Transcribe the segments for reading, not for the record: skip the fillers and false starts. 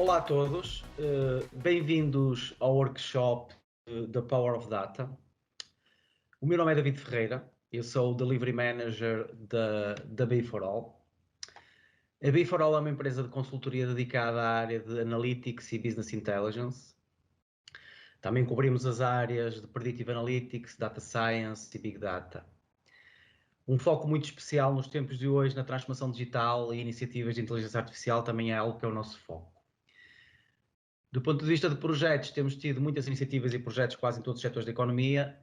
Olá a todos, bem-vindos ao workshop da Power of Data. O meu nome é David Ferreira, eu sou o Delivery Manager da Be4All. A Be4All é uma empresa de consultoria dedicada à área de Analytics e Business Intelligence. Também cobrimos as áreas de Predictive Analytics, Data Science e Big Data. Um foco muito especial nos tempos de hoje na transformação digital e iniciativas de inteligência artificial também é algo que é o nosso foco. Do ponto de vista de projetos, temos tido muitas iniciativas e projetos quase em todos os setores da economia,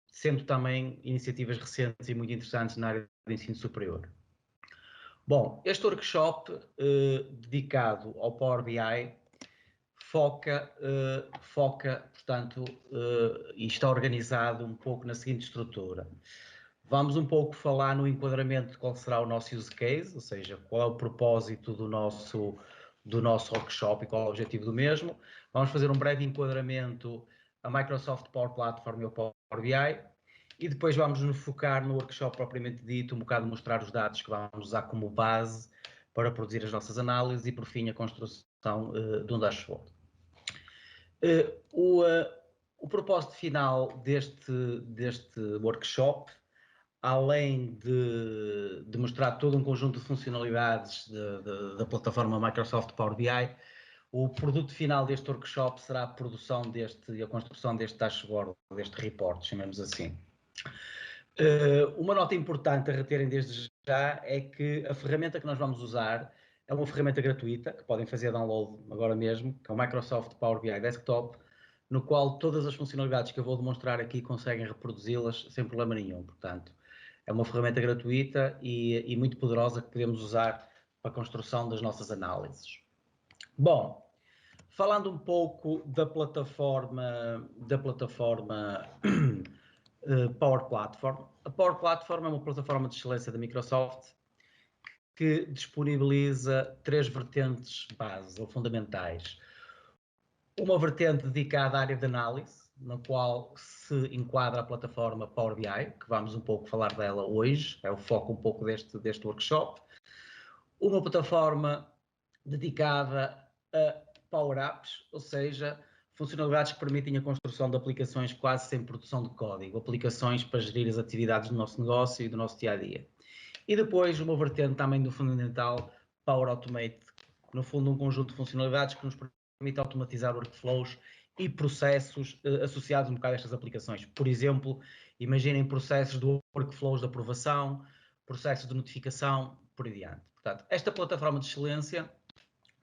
sendo também iniciativas recentes e muito interessantes na área do ensino superior. Bom, este workshop dedicado ao Power BI foca, portanto, e está organizado um pouco na seguinte estrutura. Vamos um pouco falar no enquadramento de qual será o nosso use case, ou seja, qual é o propósito do nosso workshop e qual é o objetivo do mesmo. Vamos fazer um breve enquadramento a Microsoft Power Platform e o Power BI e depois vamos nos focar no workshop propriamente dito, um bocado mostrar os dados que vamos usar como base para produzir as nossas análises e, por fim, a construção de um dashboard. O propósito final deste workshop, além de mostrar todo um conjunto de funcionalidades da plataforma Microsoft Power BI, o produto final deste workshop será a produção a construção deste dashboard, deste report, chamemos assim. Uma nota importante a reterem desde já é que a ferramenta que nós vamos usar é uma ferramenta gratuita, que podem fazer download agora mesmo, que é o Microsoft Power BI Desktop, no qual todas as funcionalidades que eu vou demonstrar aqui conseguem reproduzi-las sem problema nenhum. Portanto, é uma ferramenta gratuita e muito poderosa que podemos usar para a construção das nossas análises. Bom, falando um pouco da plataforma Power Platform. A Power Platform é uma plataforma de excelência da Microsoft que disponibiliza três vertentes base ou fundamentais. Uma vertente dedicada à área de análise, na qual se enquadra a plataforma Power BI, que vamos um pouco falar dela hoje, é o foco um pouco deste workshop. Uma plataforma dedicada a Power Apps, ou seja, funcionalidades que permitem a construção de aplicações quase sem produção de código, aplicações para gerir as atividades do nosso negócio e do nosso dia-a-dia. E depois uma vertente também do fundamental Power Automate, no fundo um conjunto de funcionalidades que nos permite automatizar workflows e processos associados um bocado a estas aplicações. Por exemplo, imaginem processos de workflows de aprovação, processos de notificação, por aí adiante. Portanto, esta plataforma de excelência,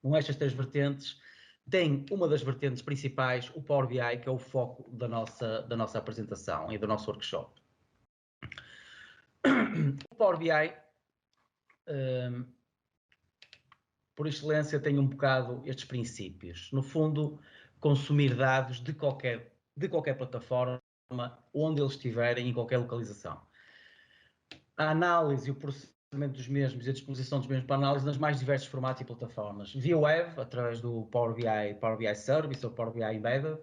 com estas três vertentes, tem uma das vertentes principais, o Power BI, que é o foco da nossa apresentação e do nosso workshop. O Power BI, por excelência, tem um bocado estes princípios. No fundo, consumir dados de qualquer plataforma, onde eles estiverem, em qualquer localização. A análise e o processamento dos mesmos e a disposição dos mesmos para análise nas mais diversos formatos e plataformas. Via web, através do Power BI Service ou Power BI Embedded.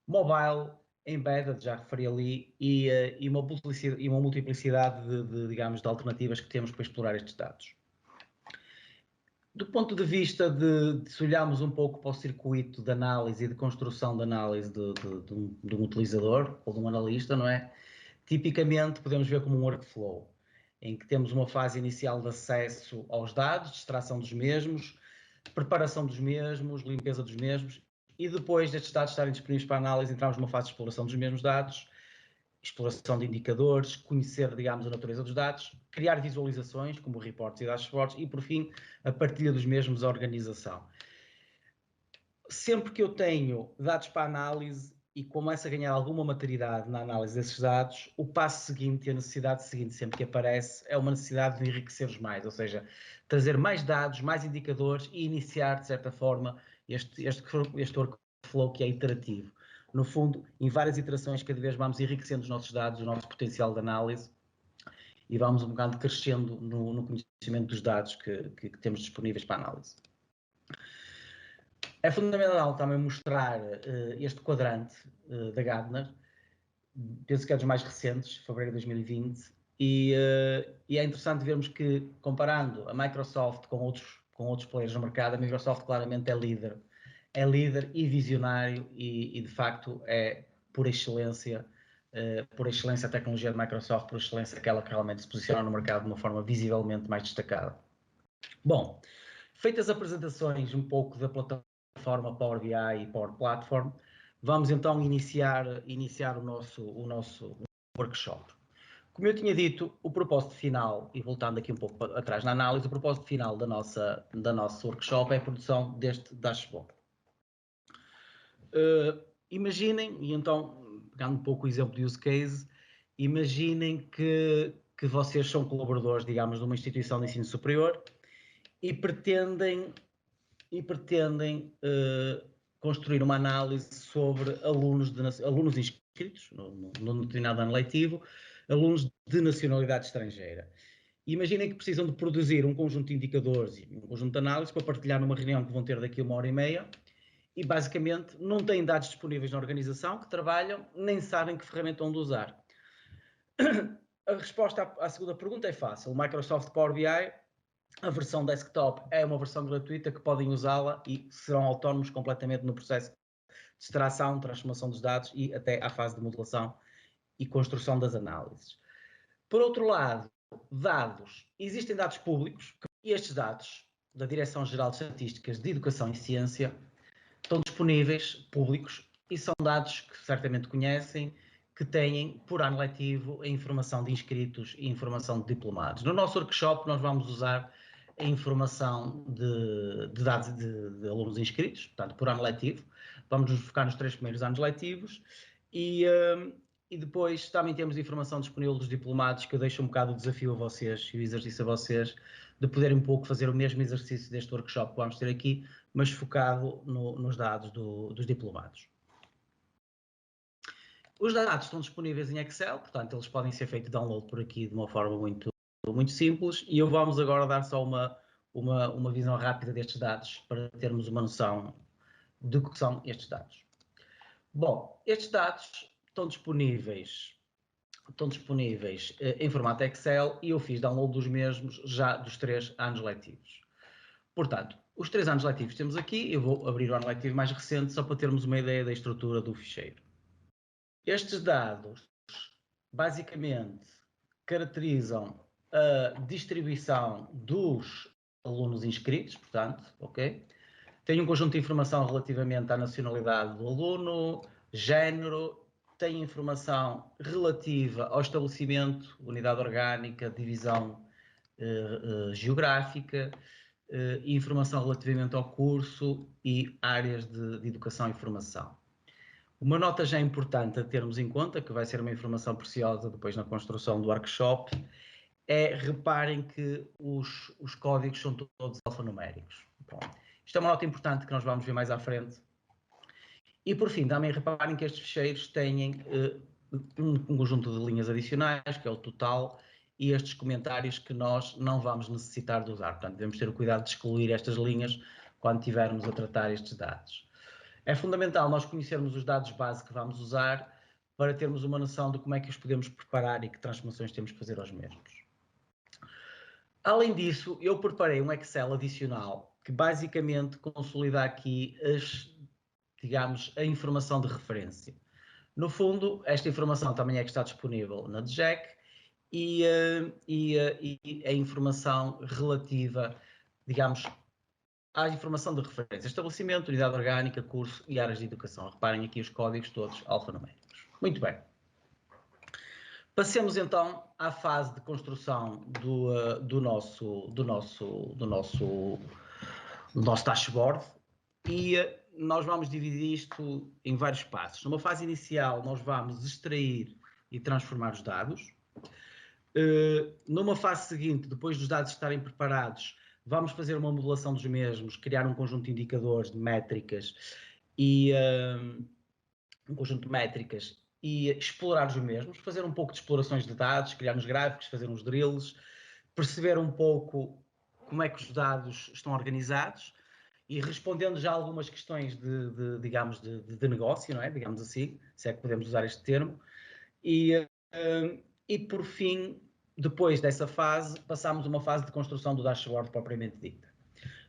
Mobile, Embedded, já referi ali, e uma multiplicidade digamos, de alternativas que temos para explorar estes dados. Do ponto de vista de se olharmos um pouco para o circuito de análise e de construção de análise de um utilizador ou de um analista, não é? Tipicamente podemos ver como um workflow, em que temos uma fase inicial de acesso aos dados, de extração dos mesmos, preparação dos mesmos, limpeza dos mesmos, e depois destes dados estarem disponíveis para análise, entramos numa fase de exploração dos mesmos dados, exploração de indicadores, conhecer, digamos, a natureza dos dados, criar visualizações, como reports e dashboards, e, por fim, a partilha dos mesmos, a organização. Sempre que eu tenho dados para análise e começo a ganhar alguma maturidade na análise desses dados, o passo seguinte e a necessidade seguinte, sempre que aparece, é uma necessidade de enriquecer-os mais, ou seja, trazer mais dados, mais indicadores e iniciar, de certa forma, este workflow que é iterativo. No fundo, em várias iterações, cada vez vamos enriquecendo os nossos dados, o nosso potencial de análise e vamos um bocado crescendo no conhecimento dos dados que temos disponíveis para análise. É fundamental também mostrar este quadrante da Gartner, penso que é dos mais recentes, fevereiro de 2020, e é interessante vermos que, comparando a Microsoft com outros players no mercado, a Microsoft claramente é líder é líder e visionário e de facto é por excelência a tecnologia de Microsoft, por excelência aquela que realmente se posiciona no mercado de uma forma visivelmente mais destacada. Bom, feitas as apresentações um pouco da plataforma Power BI e Power Platform, vamos então iniciar o nosso workshop. Como eu tinha dito, o propósito final, e voltando aqui um pouco atrás na análise, o propósito final da nosso workshop é a produção deste dashboard. Imaginem, e então, pegando um pouco o exemplo de use case, imaginem que vocês são colaboradores, digamos, de uma instituição de ensino superior e pretendem construir uma análise sobre alunos inscritos no determinado ano letivo, alunos de nacionalidade estrangeira. Imaginem que precisam de produzir um conjunto de indicadores e um conjunto de análises para partilhar numa reunião que vão ter daqui a 1h30 e basicamente não têm dados disponíveis na organização que trabalham, nem sabem que ferramenta vão usar. A resposta à segunda pergunta é fácil. O Microsoft Power BI, a versão desktop é uma versão gratuita que podem usá-la e serão autónomos completamente no processo de extração, transformação dos dados e até à fase de modelação e construção das análises. Por outro lado, dados. Existem dados públicos e estes dados da Direção-Geral de Estatísticas de Educação e Ciência estão disponíveis, públicos, e são dados que certamente conhecem, que têm por ano letivo a informação de inscritos e informação de diplomados. No nosso workshop nós vamos usar a informação de dados de alunos inscritos, portanto, por ano letivo. Vamos nos focar nos 3 primeiros anos letivos e depois também temos informação disponível dos diplomados, que eu deixo um bocado o desafio a vocês e o exercício a vocês de poderem um pouco fazer o mesmo exercício deste workshop que vamos ter aqui, mas focado nos dados dos diplomados. Os dados estão disponíveis em Excel, portanto eles podem ser feitos download por aqui de uma forma muito simples e eu vamos agora dar só uma visão rápida destes dados para termos uma noção de que são estes dados. Bom, estes dados estão disponíveis em formato Excel e eu fiz download dos mesmos já dos 3 anos letivos. Portanto, os 3 anos letivos temos aqui, eu vou abrir o ano letivo mais recente só para termos uma ideia da estrutura do ficheiro. Estes dados, basicamente, caracterizam a distribuição dos alunos inscritos, portanto, ok? Tem um conjunto de informação relativamente à nacionalidade do aluno, género, tem informação relativa ao estabelecimento, unidade orgânica, divisão geográfica, informação relativamente ao curso e áreas de educação e formação. Uma nota já importante a termos em conta, que vai ser uma informação preciosa depois na construção do workshop, é, reparem que os códigos são todos alfanuméricos. Bom, isto é uma nota importante que nós vamos ver mais à frente. E por fim, também reparem que estes ficheiros têm um conjunto de linhas adicionais, que é o total, e estes comentários que nós não vamos necessitar de usar. Portanto, devemos ter o cuidado de excluir estas linhas quando estivermos a tratar estes dados. É fundamental nós conhecermos os dados base que vamos usar para termos uma noção de como é que os podemos preparar e que transformações temos que fazer aos mesmos. Além disso, eu preparei um Excel adicional que basicamente consolida aqui digamos, a informação de referência. No fundo, esta informação também é que está disponível na DGEC e a informação relativa, digamos, à informação de referência, estabelecimento, unidade orgânica, curso e áreas de educação. Reparem aqui os códigos todos alfanuméricos. Muito bem. Passemos então à fase de construção do nosso dashboard e nós vamos dividir isto em vários passos. Numa fase inicial, nós vamos extrair e transformar os dados. Numa fase seguinte, depois dos dados estarem preparados, vamos fazer uma modelação dos mesmos, criar um conjunto de indicadores, de métricas e explorar os mesmos, fazer um pouco de explorações de dados, criar uns gráficos, fazer uns drills, perceber um pouco como é que os dados estão organizados e respondendo já algumas questões de negócio, não é? Digamos assim, se é que podemos usar este termo. E por fim, depois dessa fase, passamos uma fase de construção do dashboard propriamente dita.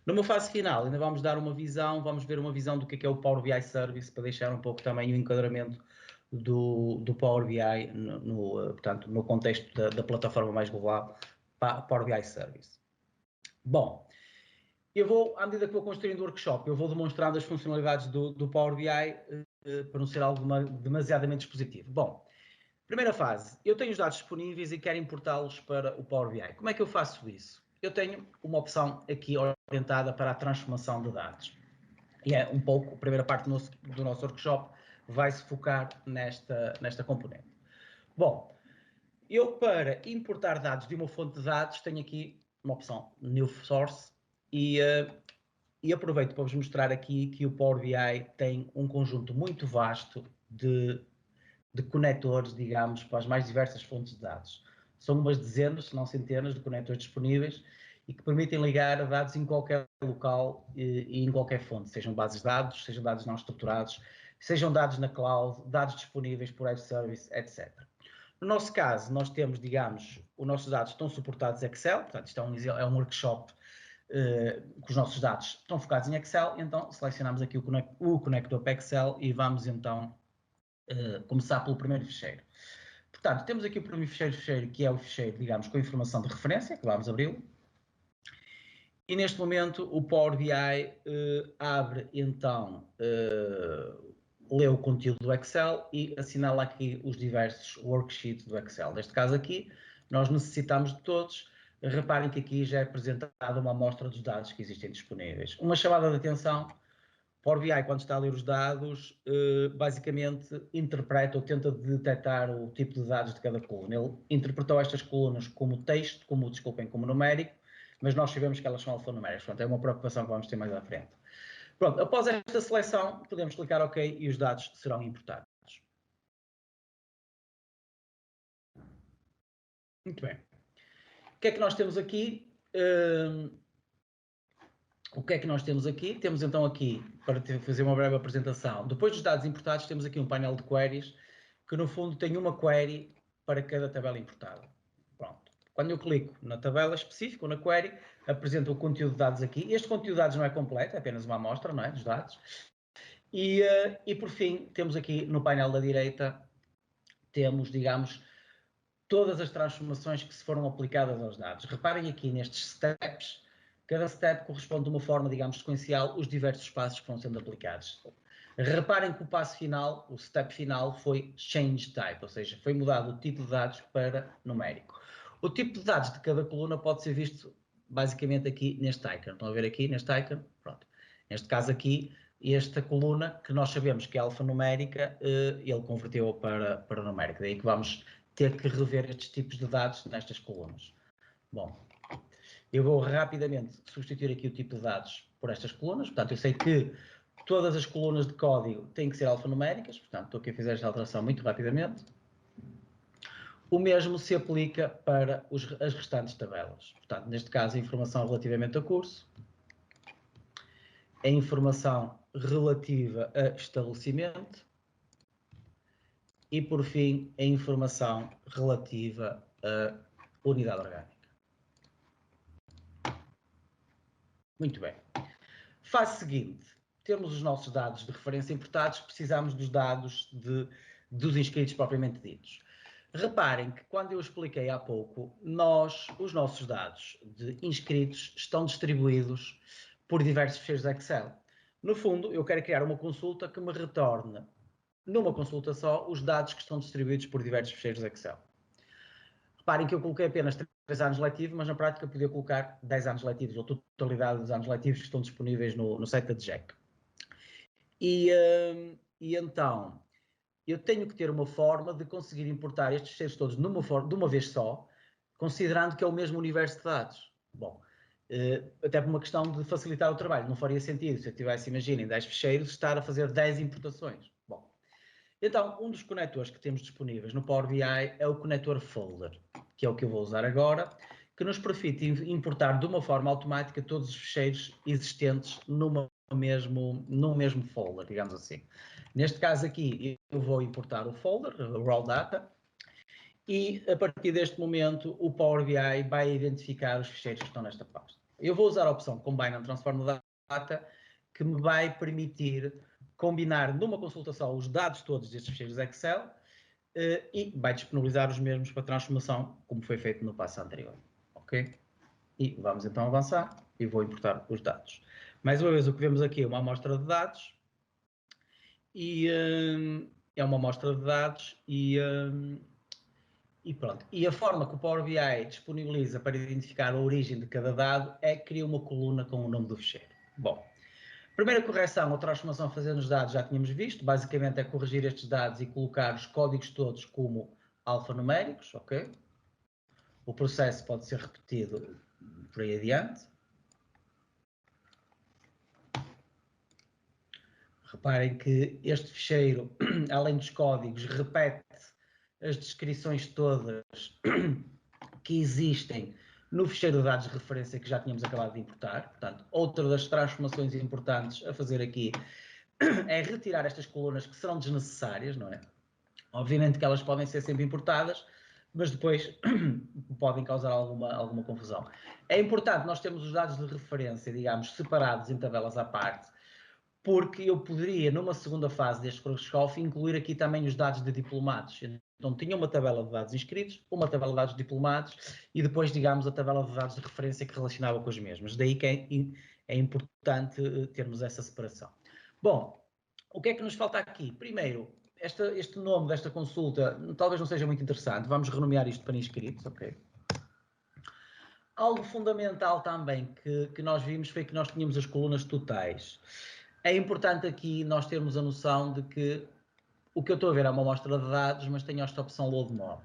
Numa fase final, ainda vamos dar uma visão, vamos ver uma visão do que é o Power BI Service, para deixar um pouco também o enquadramento do Power BI portanto, no contexto da plataforma mais global, Power BI Service. Bom, à medida que vou construindo o workshop, eu vou demonstrando as funcionalidades do Power BI para não ser algo demasiadamente expositivo. Bom, primeira fase, eu tenho os dados disponíveis e quero importá-los para o Power BI. Como é que eu faço isso? Eu tenho uma opção aqui orientada para a transformação de dados. E é um pouco, a primeira parte do nosso workshop vai se focar nesta componente. Bom, eu para importar dados de uma fonte de dados tenho aqui uma opção New Source e aproveito para vos mostrar aqui que o Power BI tem um conjunto muito vasto de conectores, digamos, para as mais diversas fontes de dados. São umas dezenas, se não centenas, de conectores disponíveis e que permitem ligar dados em qualquer local e em qualquer fonte, sejam bases de dados, sejam dados não estruturados, sejam dados na cloud, dados disponíveis por web service, etc. No nosso caso, nós temos, digamos, os nossos dados estão suportados em Excel, portanto, isto é um workshop que os nossos dados estão focados em Excel, então selecionamos aqui o conector para Excel e vamos então começar pelo primeiro ficheiro. Portanto, temos aqui o primeiro ficheiro, que é o ficheiro, digamos, com informação de referência, que vamos abri-lo. E neste momento o Power BI abre então, lê o conteúdo do Excel e assinala aqui os diversos worksheets do Excel. Neste caso aqui, nós necessitamos de todos. Reparem que aqui já é apresentada uma amostra dos dados que existem disponíveis. Uma chamada de atenção: Power BI, quando está a ler os dados, basicamente interpreta ou tenta detectar o tipo de dados de cada coluna. Ele interpretou estas colunas como texto, como numérico, mas nós sabemos que elas são alfanuméricas. Portanto, é uma preocupação que vamos ter mais à frente. Pronto, após esta seleção, podemos clicar OK e os dados serão importados. Muito bem. O que é que nós temos aqui? O que é que nós temos aqui? Temos então aqui, para fazer uma breve apresentação, depois dos dados importados, temos aqui um painel de queries, que no fundo tem uma query para cada tabela importada. Pronto. Quando eu clico na tabela específica, ou na query, apresenta o conteúdo de dados aqui. Este conteúdo de dados não é completo, é apenas uma amostra, não é, dos dados. E por fim, temos aqui no painel da direita, temos, digamos, todas as transformações que se foram aplicadas aos dados. Reparem aqui nestes steps. Cada step corresponde de uma forma, digamos, sequencial, os diversos passos que vão sendo aplicados. Reparem que o passo final, o step final, foi change type, ou seja, foi mudado o tipo de dados para numérico. O tipo de dados de cada coluna pode ser visto basicamente aqui neste icon. Estão a ver aqui neste icon? Pronto. Neste caso aqui, esta coluna, que nós sabemos que é alfanumérica, ele converteu para numérica. Daí que vamos ter que rever estes tipos de dados nestas colunas. Bom, eu vou rapidamente substituir aqui o tipo de dados por estas colunas. Portanto, eu sei que todas as colunas de código têm que ser alfanuméricas. Portanto, estou aqui a fazer esta alteração muito rapidamente. O mesmo se aplica para as restantes tabelas. Portanto, neste caso, a informação relativamente a curso, a informação relativa a estabelecimento e, por fim, a informação relativa a unidade orgânica. Muito bem. Fase seguinte, temos os nossos dados de referência importados, precisamos dos dados dos inscritos propriamente ditos. Reparem que quando eu expliquei há pouco, os nossos dados de inscritos estão distribuídos por diversos ficheiros Excel. No fundo, eu quero criar uma consulta que me retorne, numa consulta só, os dados que estão distribuídos por diversos ficheiros Excel. Reparem que eu coloquei apenas 3 anos letivos, mas na prática podia colocar 10 anos letivos, ou totalidade dos anos letivos que estão disponíveis no site da DGEC. E então, eu tenho que ter uma forma de conseguir importar estes ficheiros todos de uma vez só, considerando que é o mesmo universo de dados. Bom, até por uma questão de facilitar o trabalho, não faria sentido se eu tivesse, imaginem, 10 ficheiros, estar a fazer 10 importações. Bom, então, um dos conectores que temos disponíveis no Power BI é o conector Folder, que é o que eu vou usar agora, que nos permite importar de uma forma automática todos os ficheiros existentes num mesmo folder, digamos assim. Neste caso aqui, eu vou importar o folder, o Raw Data, e a partir deste momento o Power BI vai identificar os ficheiros que estão nesta pasta. Eu vou usar a opção Combine and Transform Data, que me vai permitir combinar numa consulta só os dados todos destes ficheiros Excel e vai disponibilizar os mesmos para transformação, como foi feito no passo anterior. Ok? E vamos então avançar e vou importar os dados. Mais uma vez, o que vemos aqui é uma amostra de dados e é uma amostra de dados e pronto. E a forma que o Power BI disponibiliza para identificar a origem de cada dado é que cria uma coluna com o nome do ficheiro. Bom, primeira correção ou transformação a fazer nos dados já tínhamos visto. Basicamente é corrigir estes dados e colocar os códigos todos como alfanuméricos, ok? O processo pode ser repetido por aí adiante. Reparem que este ficheiro, além dos códigos, repete as descrições todas que existem no ficheiro de dados de referência que já tínhamos acabado de importar. Portanto, outra das transformações importantes a fazer aqui é retirar estas colunas que serão desnecessárias, não é? Obviamente que elas podem ser sempre importadas, mas depois podem causar alguma confusão. É importante nós termos os dados de referência, digamos, separados em tabelas à parte, porque eu poderia, numa segunda fase deste Crosscoff, incluir aqui também os dados de diplomados. Então, tinha uma tabela de dados inscritos, uma tabela de dados diplomados e depois, digamos, a tabela de dados de referência que relacionava com os mesmos. Daí que é importante termos essa separação. Bom, o que é que nos falta aqui? Primeiro, este nome desta consulta talvez não seja muito interessante. Vamos renomear isto para inscritos, ok? Algo fundamental também que nós vimos foi que nós tínhamos as colunas totais. É importante aqui nós termos a noção de que o que eu estou a ver é uma amostra de dados, mas tenho esta opção Load More.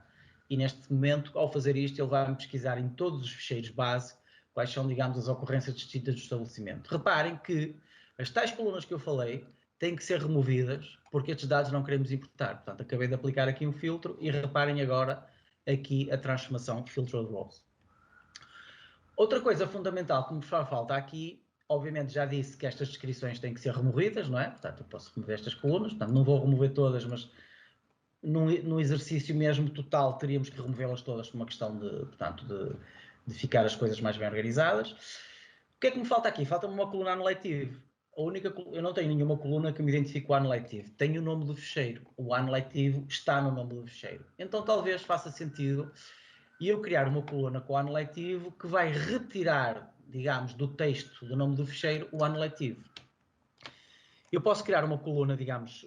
E neste momento, ao fazer isto, ele vai-me pesquisar em todos os ficheiros base quais são, digamos, as ocorrências distintas do estabelecimento. Reparem que as tais colunas que eu falei têm que ser removidas porque estes dados não queremos importar. Portanto, acabei de aplicar aqui um filtro e reparem agora aqui a transformação Filtered Rows. Outra coisa fundamental que me faz falta aqui, obviamente já disse que estas descrições têm que ser removidas, não é? Portanto, eu posso remover estas colunas, portanto, não vou remover todas, mas num exercício mesmo total teríamos que removê-las todas por uma questão de, portanto, de ficar as coisas mais bem organizadas. O que é que me falta aqui? Falta-me uma coluna ano letivo. Eu não tenho nenhuma coluna que me identifique o ano letivo. Tenho o nome do ficheiro. O ano letivo está no nome do ficheiro. Então talvez faça sentido eu criar uma coluna com o ano letivo que vai retirar, digamos, do texto do nome do ficheiro o ano letivo. Eu posso criar uma coluna, digamos,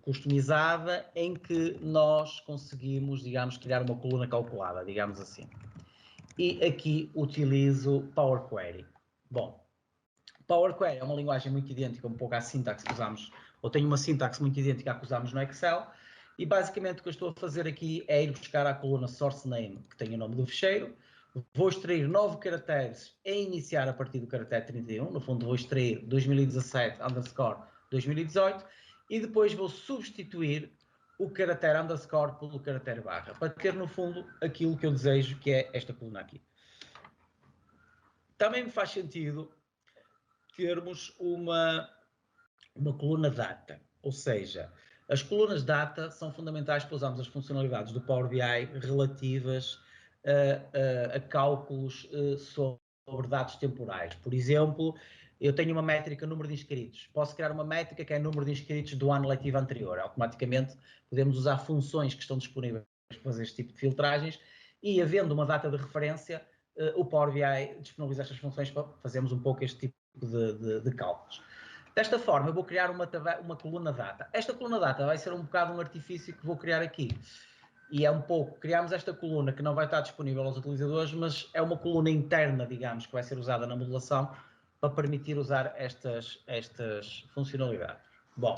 customizada, em que nós conseguimos, digamos, criar uma coluna calculada, digamos assim. E aqui utilizo Power Query. Bom, Power Query é uma linguagem muito idêntica um pouco à sintaxe que usamos, ou tem uma sintaxe muito idêntica à que usamos no Excel, e basicamente o que eu estou a fazer aqui é ir buscar a coluna source name, que tem o nome do ficheiro, vou extrair 9 caracteres a iniciar a partir do caractere 31, no fundo vou extrair 2017 underscore 2018 e depois vou substituir o caractere underscore pelo caractere barra, para ter no fundo aquilo que eu desejo, que é esta coluna aqui. Também me faz sentido termos uma coluna data, ou seja, as colunas data são fundamentais para usarmos as funcionalidades do Power BI relativas a cálculos sobre dados temporais. Por exemplo, eu tenho uma métrica número de inscritos. Posso criar uma métrica que é número de inscritos do ano letivo anterior. Automaticamente podemos usar funções que estão disponíveis para fazer este tipo de filtragens e, havendo uma data de referência, o Power BI disponibiliza estas funções para fazermos um pouco este tipo de cálculos. Desta forma, eu vou criar uma coluna data. Esta coluna data vai ser um bocado um artifício que vou criar aqui. E é um pouco, criamos esta coluna que não vai estar disponível aos utilizadores, mas é uma coluna interna, digamos, que vai ser usada na modelação para permitir usar estas funcionalidades. Bom,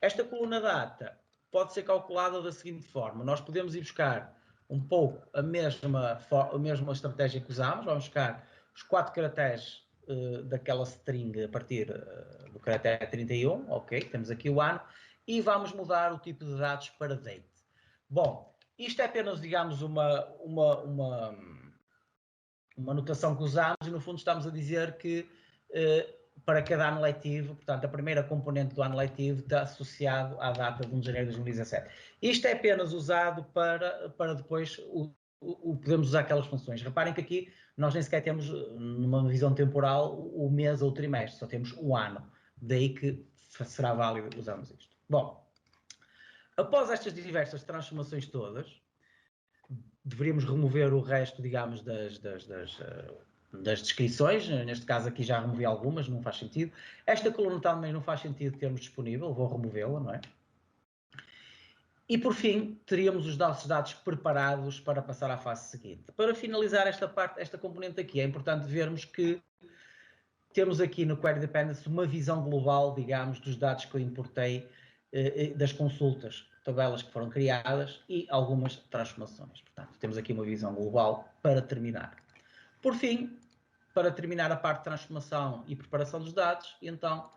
esta coluna data pode ser calculada da seguinte forma. Nós podemos ir buscar um pouco a mesma estratégia que usámos. Vamos buscar os 4 caracteres daquela string a partir do caractere 31, ok, temos aqui o ano, e vamos mudar o tipo de dados para date. Bom, isto é apenas, digamos, uma notação que usamos e no fundo estamos a dizer que para cada ano letivo, portanto a primeira componente do ano letivo está associado à data de 1 de janeiro de 2017. Isto é apenas usado para depois podemos usar aquelas funções. Reparem que aqui nós nem sequer temos, numa visão temporal, o mês ou o trimestre, só temos o ano. Daí que será válido usarmos isto. Bom, após estas diversas transformações todas, deveríamos remover o resto, digamos, das descrições. Neste caso aqui já removi algumas, não faz sentido. Esta coluna também não faz sentido termos disponível, vou removê-la, não é? E por fim, teríamos os nossos dados preparados para passar à fase seguinte. Para finalizar esta parte, esta componente aqui, é importante vermos que temos aqui no Query Dependency uma visão global, digamos, dos dados que eu importei das consultas, tabelas que foram criadas e algumas transformações. Portanto, temos aqui uma visão global para terminar. Por fim, para terminar a parte de transformação e preparação dos dados, então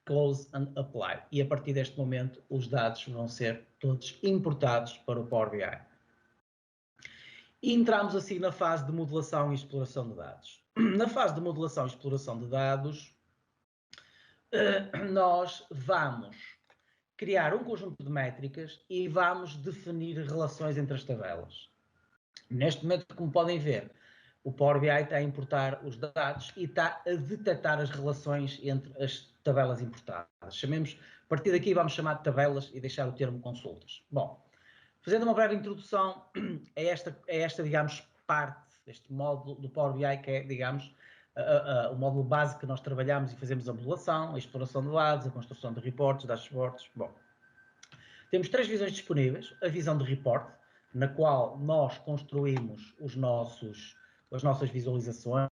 Close and Apply. E a partir deste momento, os dados vão ser todos importados para o Power BI. E entramos assim na fase de modelação e exploração de dados. Na fase de modelação e exploração de dados, nós vamos criar um conjunto de métricas e vamos definir relações entre as tabelas. Neste momento, como podem ver, o Power BI está a importar os dados e está a detectar as relações entre as tabelas importadas. A partir daqui vamos chamar de tabelas e deixar o termo consultas. Bom, fazendo uma breve introdução a esta digamos, parte deste módulo do Power BI, que é, digamos, o módulo básico que nós trabalhamos e fazemos a modelação, a exploração de dados, a construção de reportes, dashboards. Bom, temos três visões disponíveis. A visão de report, na qual nós construímos as nossas visualizações,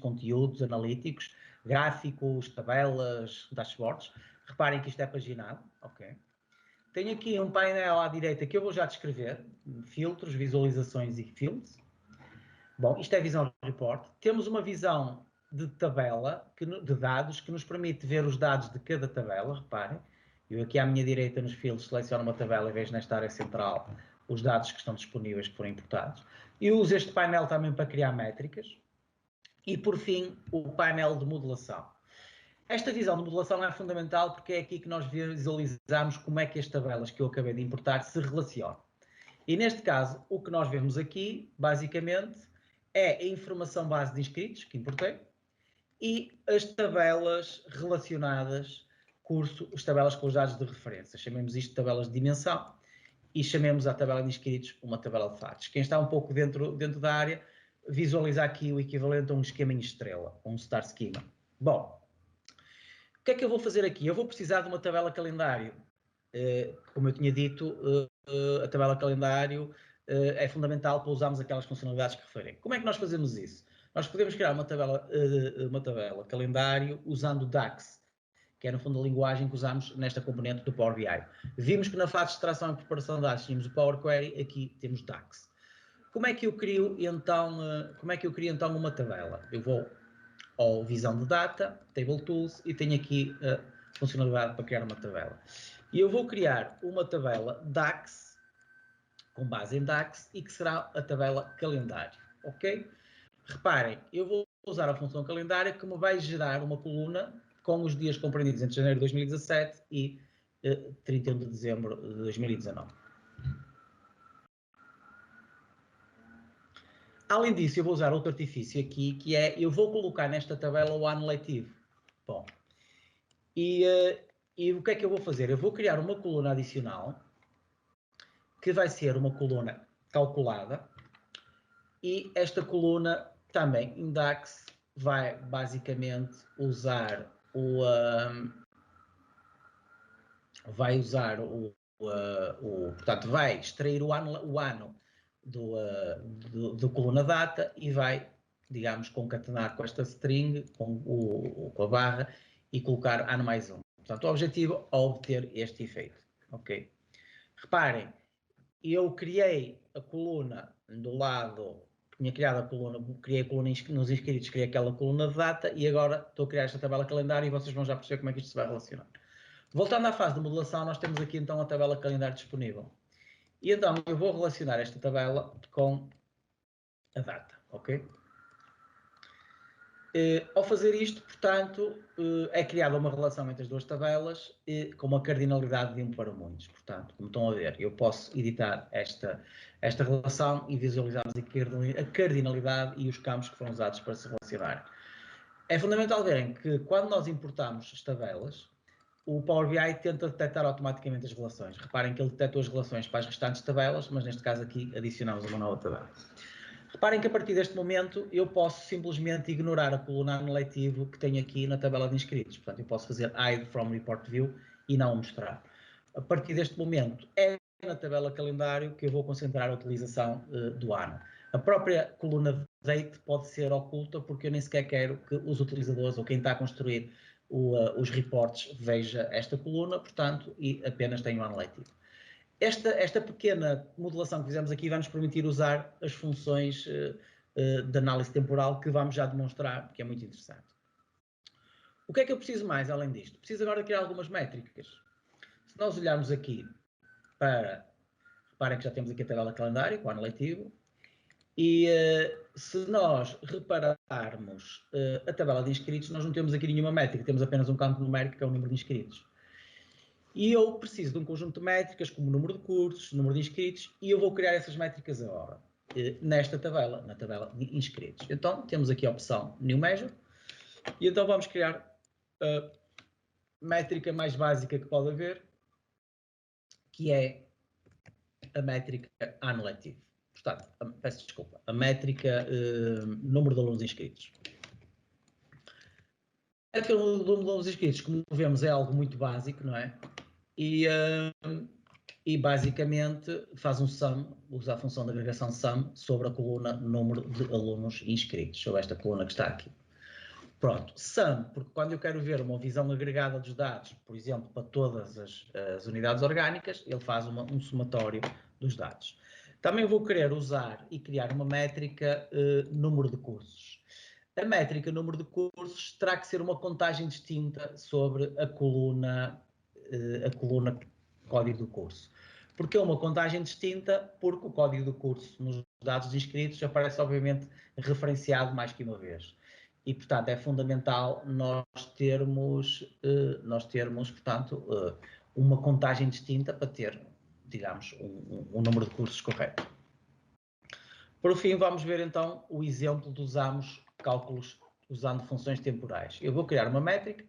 conteúdos analíticos, gráficos, tabelas, dashboards. Reparem que isto é paginado, ok? Tenho aqui um painel à direita que eu vou já descrever, filtros, visualizações e fields. Bom, isto é a visão report. Temos uma visão de tabela, de dados, que nos permite ver os dados de cada tabela, reparem. Eu aqui à minha direita nos fields seleciono uma tabela e vejo nesta área central os dados que estão disponíveis, que foram importados. Eu uso este painel também para criar métricas. E por fim, o painel de modelação. Esta visão de modelação é fundamental porque é aqui que nós visualizamos como é que as tabelas que eu acabei de importar se relacionam. E neste caso, o que nós vemos aqui, basicamente, é a informação base de inscritos, que importei, e as tabelas relacionadas, as tabelas com os dados de referência. Chamemos isto de tabelas de dimensão e chamemos a tabela de inscritos uma tabela de fatos. Quem está um pouco dentro da área, visualiza aqui o equivalente a um esquema em estrela, um star schema. Bom, o que é que eu vou fazer aqui? Eu vou precisar de uma tabela calendário. Como eu tinha dito, a tabela calendário é fundamental para usarmos aquelas funcionalidades que referi. Como é que nós fazemos isso? Nós podemos criar uma tabela calendário usando DAX, que é no fundo a linguagem que usamos nesta componente do Power BI. Vimos que na fase de extração e preparação de dados tínhamos o Power Query, aqui temos DAX. Como é que eu crio então uma tabela? Eu vou ao visão de data, Table Tools, e tenho aqui a funcionalidade para criar uma tabela. E eu vou criar uma tabela DAX, com base em DAX, e que será a tabela calendário, ok? Reparem, eu vou usar a função calendário que me vai gerar uma coluna com os dias compreendidos entre janeiro de 2017 e 31 de dezembro de 2019. Além disso, eu vou usar outro artifício aqui, que é, eu vou colocar nesta tabela o ano letivo. Bom, e o que é que eu vou fazer? Eu vou criar uma coluna adicional, que vai ser uma coluna calculada, e esta coluna também, em DAX, vai basicamente usar portanto, vai extrair o ano do coluna data e vai, digamos, concatenar com esta string, com a barra, e colocar ano mais 1. Portanto, o objetivo é obter este efeito. Ok? Reparem, eu criei a coluna do lado, tinha criado a coluna, criei a coluna nos inscritos, criei aquela coluna de data e agora estou a criar esta tabela calendário e vocês vão já perceber como é que isto se vai relacionar. Voltando à fase de modelação, nós temos aqui então a tabela calendário disponível. E então eu vou relacionar esta tabela com a data, ok? Ao fazer isto, portanto, é criada uma relação entre as duas tabelas com uma cardinalidade de 1 para muitos. Portanto, como estão a ver, eu posso editar esta relação e visualizarmos a cardinalidade e os campos que foram usados para se relacionar. É fundamental verem que quando nós importamos as tabelas, o Power BI tenta detectar automaticamente as relações. Reparem que ele detectou as relações para as restantes tabelas, mas neste caso aqui adicionamos uma nova tabela. Reparem que a partir deste momento eu posso simplesmente ignorar a coluna ano-letivo que tenho aqui na tabela de inscritos. Portanto, eu posso fazer hide from report view e não mostrar. A partir deste momento é na tabela calendário que eu vou concentrar a utilização do ano. A própria coluna date pode ser oculta porque eu nem sequer quero que os utilizadores ou quem está a construir os reportes veja esta coluna, portanto, e apenas tenho o ano letivo. Esta pequena modelação que fizemos aqui vai nos permitir usar as funções de análise temporal que vamos já demonstrar, que é muito interessante. O que é que eu preciso mais além disto? Preciso agora criar algumas métricas. Se nós olharmos aqui para... Reparem que já temos aqui a tabela calendário com o ano letivo. E se nós repararmos a tabela de inscritos, nós não temos aqui nenhuma métrica, temos apenas um campo numérico que é o número de inscritos. E eu preciso de um conjunto de métricas, como o número de cursos, número de inscritos, e eu vou criar essas métricas agora, nesta tabela, na tabela de inscritos. Então, temos aqui a opção New Measure, e então vamos criar a métrica mais básica que pode haver, que é a métrica ano letivo. Portanto, peço desculpa, a métrica número de alunos inscritos. A métrica número de alunos inscritos, como vemos, é algo muito básico, não é? E basicamente faz um sum, usa a função de agregação sum sobre a coluna número de alunos inscritos, sobre esta coluna que está aqui. Pronto, sum, porque quando eu quero ver uma visão agregada dos dados, por exemplo, para todas as unidades orgânicas, ele faz um somatório dos dados. Também vou querer usar e criar uma métrica número de cursos. A métrica número de cursos terá que ser uma contagem distinta sobre a coluna código do curso. Porque é uma contagem distinta, porque o código do curso nos dados inscritos aparece obviamente referenciado mais que uma vez. E, portanto, é fundamental nós termos portanto, uma contagem distinta para ter, digamos, um número de cursos correto. Por fim, vamos ver então o exemplo de usarmos cálculos usando funções temporais. Eu vou criar uma métrica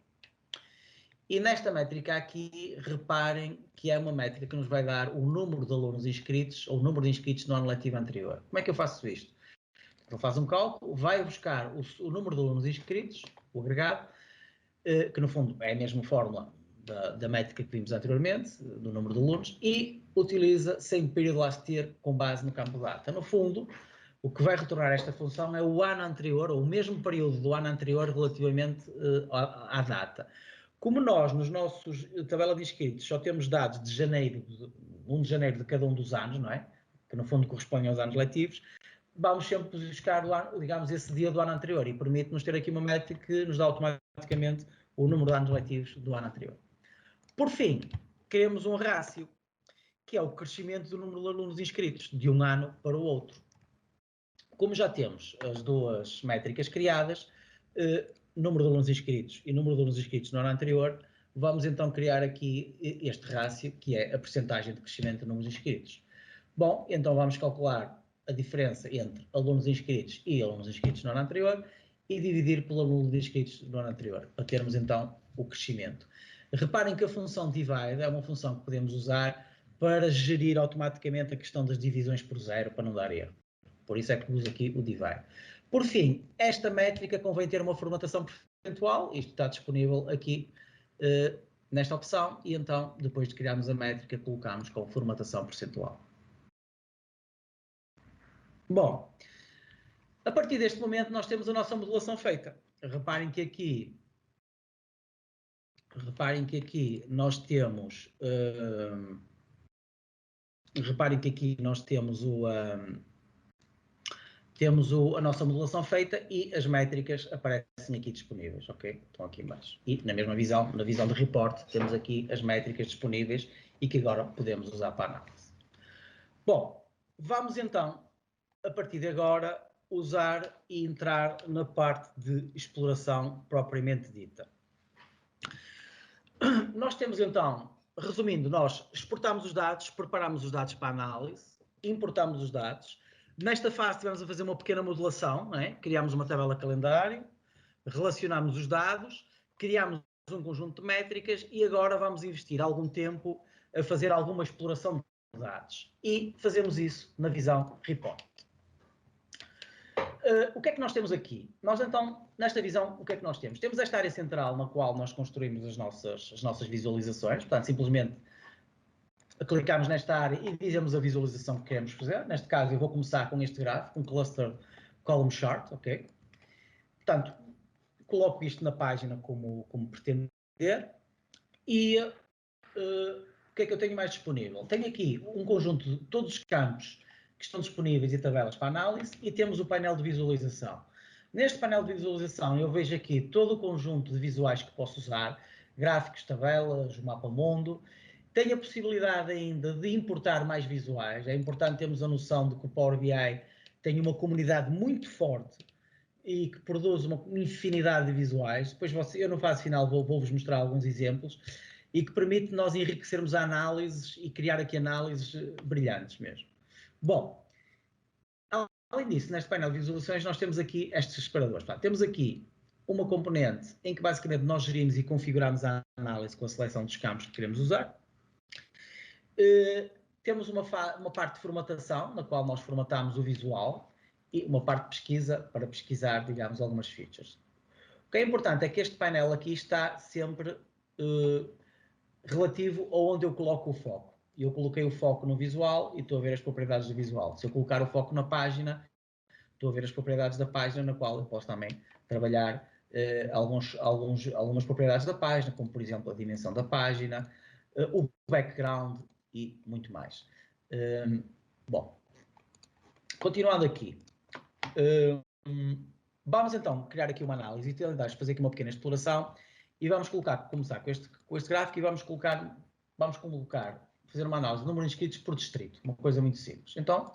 e nesta métrica aqui, reparem que é uma métrica que nos vai dar o número de alunos inscritos ou o número de inscritos no ano letivo anterior. Como é que eu faço isto? Ele faz um cálculo, vai buscar o número de alunos inscritos, o agregado, que no fundo é a mesma fórmula da métrica que vimos anteriormente, do número de alunos, e utiliza sem período last year com base no campo data. No fundo, o que vai retornar esta função é o ano anterior, ou o mesmo período do ano anterior relativamente à data. Como nós, nos nossos tabela de inscritos, só temos dados de janeiro, 1 de janeiro de cada um dos anos, não é? Que no fundo correspondem aos anos letivos, vamos sempre buscar, digamos, esse dia do ano anterior e permite-nos ter aqui uma métrica que nos dá automaticamente o número de anos letivos do ano anterior. Por fim, queremos um rácio, que é o crescimento do número de alunos inscritos de um ano para o outro. Como já temos as duas métricas criadas, número de alunos inscritos e número de alunos inscritos no ano anterior, vamos então criar aqui este rácio, que é a percentagem de crescimento de números inscritos. Bom, então vamos calcular a diferença entre alunos inscritos e alunos inscritos no ano anterior e dividir pelo número de inscritos no ano anterior, para termos então o crescimento. Reparem que a função divide é uma função que podemos usar para gerir automaticamente a questão das divisões por zero, para não dar erro. Por isso é que uso aqui o divide. Por fim, esta métrica convém ter uma formatação percentual, isto está disponível aqui nesta opção, e então, depois de criarmos a métrica, colocamos com formatação percentual. Bom, a partir deste momento nós temos a nossa modelação feita. Reparem que aqui nós temos a nossa modelação feita e as métricas aparecem aqui disponíveis, ok? Estão aqui embaixo. E na mesma visão, na visão de report, temos aqui as métricas disponíveis e que agora podemos usar para a análise. Bom, vamos então, a partir de agora, usar e entrar na parte de exploração propriamente dita. Nós temos então, resumindo, nós exportamos os dados, preparamos os dados para análise, importamos os dados. Nesta fase tivemos a fazer uma pequena modelação, não é? Criámos uma tabela calendário, relacionámos os dados, criámos um conjunto de métricas e agora vamos investir algum tempo a fazer alguma exploração de dados. E fazemos isso na visão report. O que é que nós temos aqui? Nós então, nesta visão, o que é que nós temos? Temos esta área central na qual nós construímos as nossas visualizações, portanto, simplesmente clicamos nesta área e dizemos a visualização que queremos fazer. Neste caso, eu vou começar com este gráfico, um cluster column chart, ok? Portanto, coloco isto na página como pretender e o que é que eu tenho mais disponível? Tenho aqui um conjunto de todos os campos que estão disponíveis e tabelas para análise e temos o painel de visualização. Neste painel de visualização eu vejo aqui todo o conjunto de visuais que posso usar, gráficos, tabelas, o mapa mundo. Tenho a possibilidade ainda de importar mais visuais. É importante termos a noção de que o Power BI tem uma comunidade muito forte e que produz uma infinidade de visuais. Depois eu no fase final vou-vos mostrar alguns exemplos e que permite nós enriquecermos a análises e criar aqui análises brilhantes mesmo. Bom, além disso, neste painel de visualizações nós temos aqui estes separadores. Temos aqui uma componente em que basicamente nós gerimos e configuramos a análise com a seleção dos campos que queremos usar. Temos uma parte de formatação, na qual nós formatamos o visual, e uma parte de pesquisa para pesquisar, digamos, algumas features. O que é importante é que este painel aqui está sempre relativo a onde eu coloco o foco. Eu coloquei o foco no visual e estou a ver as propriedades do visual. Se eu colocar o foco na página, estou a ver as propriedades da página, na qual eu posso também trabalhar algumas propriedades da página, como por exemplo a dimensão da página, o background e muito mais. Bom, continuando aqui. Vamos então criar aqui uma análise e tentar fazer aqui uma pequena exploração e vamos começar com este gráfico e vamos colocar, fazer uma análise do número de inscritos por distrito, uma coisa muito simples. Então,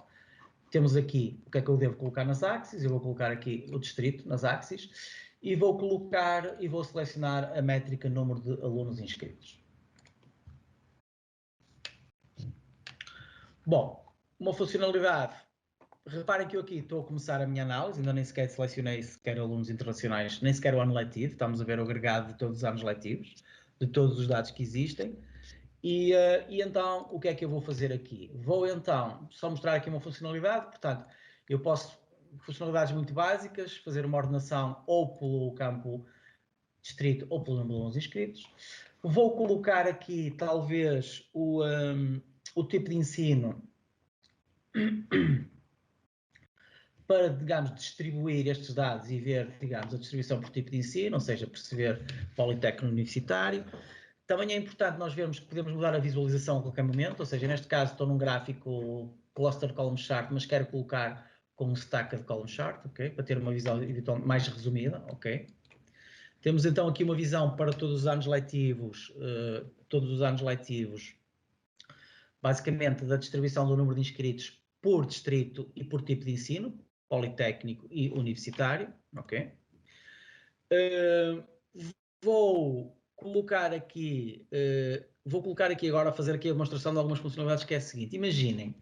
temos aqui o que é que eu devo colocar nas axes, eu vou colocar aqui o distrito nas axes e vou selecionar a métrica número de alunos inscritos. Bom, uma funcionalidade. Reparem que eu aqui estou a começar a minha análise, ainda nem sequer selecionei sequer alunos internacionais, nem sequer o ano letivo, estamos a ver o agregado de todos os anos letivos, de todos os dados que existem. E então, o que é que eu vou fazer aqui? Vou então só mostrar aqui uma funcionalidade, portanto, eu posso, funcionalidades muito básicas, fazer uma ordenação ou pelo campo distrito ou pelo número de alunos inscritos. Vou colocar aqui, talvez, o tipo de ensino para, digamos, distribuir estes dados e ver, digamos, a distribuição por tipo de ensino, ou seja, perceber politécnico universitário. Também é importante nós vermos que podemos mudar a visualização a qualquer momento, ou seja, neste caso estou num gráfico cluster column chart, mas quero colocar com um stack de column chart, ok? Para ter uma visão mais resumida, ok? Temos então aqui uma visão para todos os anos letivos, basicamente da distribuição do número de inscritos por distrito e por tipo de ensino, politécnico e universitário, ok? Vou colocar aqui agora, fazer aqui a demonstração de algumas funcionalidades, que é a seguinte: imaginem,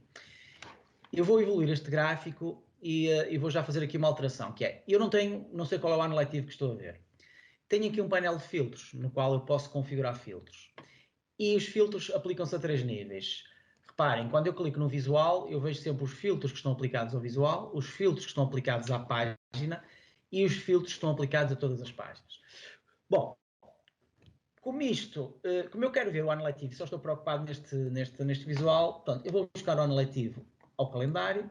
eu vou evoluir este gráfico e vou já fazer aqui uma alteração, que é, eu não sei qual é o ano letivo que estou a ver. Tenho aqui um painel de filtros, no qual eu posso configurar filtros. E os filtros aplicam-se a 3 níveis. Reparem, quando eu clico no visual, eu vejo sempre os filtros que estão aplicados ao visual, os filtros que estão aplicados à página e os filtros que estão aplicados a todas as páginas. Bom, como eu quero ver o ano letivo, só estou preocupado neste visual, portanto, eu vou buscar o ano letivo ao calendário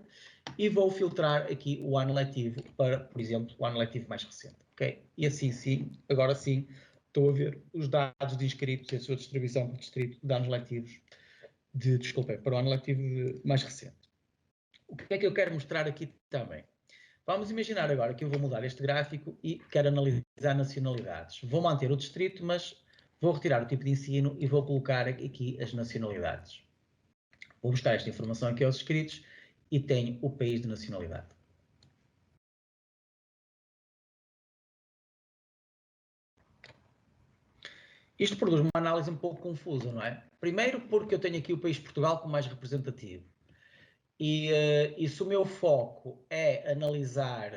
e vou filtrar aqui o ano letivo para, por exemplo, o ano letivo mais recente, ok? E assim sim, agora sim, estou a ver os dados de inscritos e a sua distribuição por distrito de anos letivos, para o ano letivo mais recente. O que é que eu quero mostrar aqui também? Vamos imaginar agora que eu vou mudar este gráfico e quero analisar nacionalidades. Vou manter o distrito, mas vou retirar o tipo de ensino e vou colocar aqui as nacionalidades. Vou buscar esta informação aqui aos inscritos e tenho o país de nacionalidade. Isto produz uma análise um pouco confusa, não é? Primeiro porque eu tenho aqui o país Portugal como mais representativo. E se o meu foco é analisar,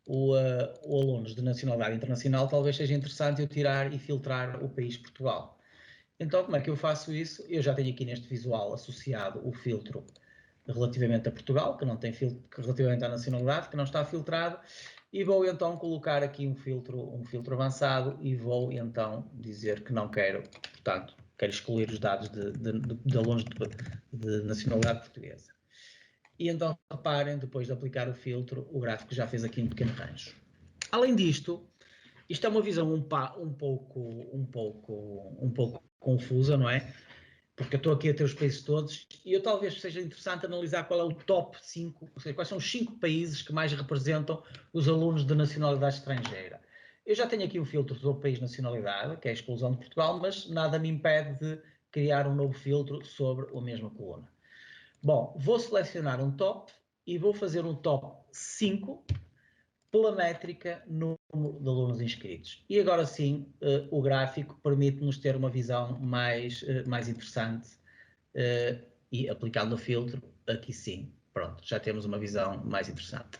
o alunos de nacionalidade internacional, talvez seja interessante eu tirar e filtrar o país Portugal. Então, como é que eu faço isso? Eu já tenho aqui neste visual associado o filtro relativamente a Portugal, que não tem filtro, relativamente à nacionalidade, que não está filtrado, e vou então colocar aqui um filtro avançado e vou então dizer que não quero, portanto, quero excluir os dados de alunos de nacionalidade portuguesa. E então, reparem, depois de aplicar o filtro, o gráfico já fez aqui um pequeno rancho. Além disto, isto é uma visão um pouco confusa, não é? Porque eu estou aqui a ter os países todos e eu talvez seja interessante analisar qual é o top 5, ou seja, quais são os 5 países que mais representam os alunos de nacionalidade estrangeira. Eu já tenho aqui um filtro do país nacionalidade, que é a exclusão de Portugal, mas nada me impede de criar um novo filtro sobre a mesma coluna. Bom, vou selecionar um top e vou fazer um top 5 pela métrica número de alunos inscritos. E agora sim, o gráfico permite-nos ter uma visão mais interessante e aplicando o filtro, aqui sim, pronto, já temos uma visão mais interessante.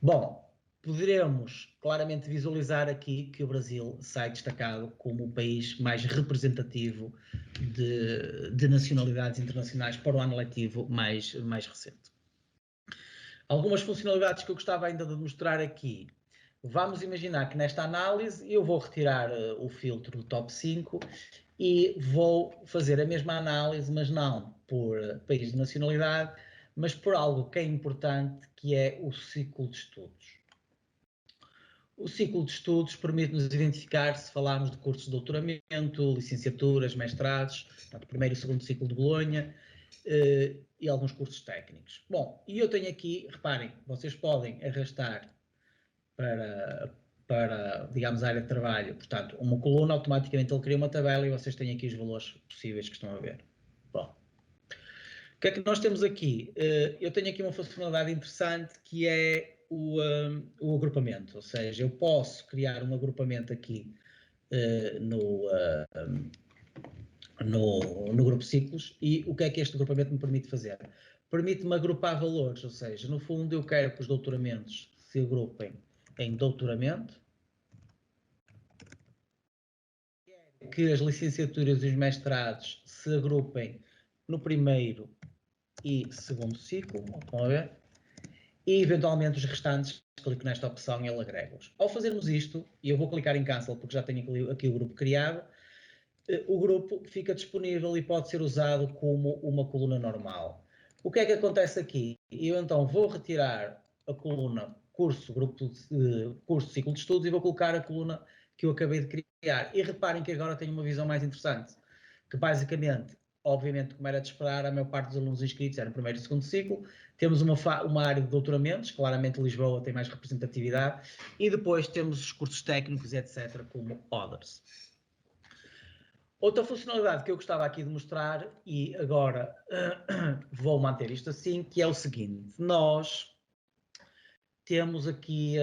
Bom, poderemos claramente visualizar aqui que o Brasil sai destacado como o país mais representativo de nacionalidades internacionais para o ano letivo mais recente. Algumas funcionalidades que eu gostava ainda de mostrar aqui. Vamos imaginar que nesta análise eu vou retirar o filtro do top 5 e vou fazer a mesma análise, mas não por país de nacionalidade, mas por algo que é importante, que é o ciclo de estudos. O ciclo de estudos permite-nos identificar se falarmos de cursos de doutoramento, licenciaturas, mestrados, portanto, primeiro e segundo ciclo de Bolonha, e alguns cursos técnicos. Bom, e eu tenho aqui, reparem, vocês podem arrastar para, digamos, a área de trabalho, portanto, uma coluna, automaticamente ele cria uma tabela e vocês têm aqui os valores possíveis que estão a ver. Bom, o que é que nós temos aqui? Eu tenho aqui uma funcionalidade interessante que é o agrupamento, ou seja, eu posso criar um agrupamento aqui no grupo ciclos. E o que é que este agrupamento me permite fazer? Permite-me agrupar valores, ou seja, no fundo eu quero que os doutoramentos se agrupem em doutoramento, quero que as licenciaturas e os mestrados se agrupem no primeiro e segundo ciclo, estão a ver? E eventualmente os restantes, clico nesta opção e ele agrega-os. Ao fazermos isto, e eu vou clicar em cancel porque já tenho aqui o grupo criado, o grupo fica disponível e pode ser usado como uma coluna normal. O que é que acontece aqui? Eu então vou retirar a coluna curso ciclo de estudos e vou colocar a coluna que eu acabei de criar. E reparem que agora tenho uma visão mais interessante, que basicamente, obviamente, como era de esperar, a maior parte dos alunos inscritos era no primeiro e segundo ciclo. Temos uma área de doutoramentos, claramente Lisboa tem mais representatividade, e depois temos os cursos técnicos, etc., como Others. Outra funcionalidade que eu gostava aqui de mostrar, e agora vou manter isto assim, que é o seguinte: nós temos aqui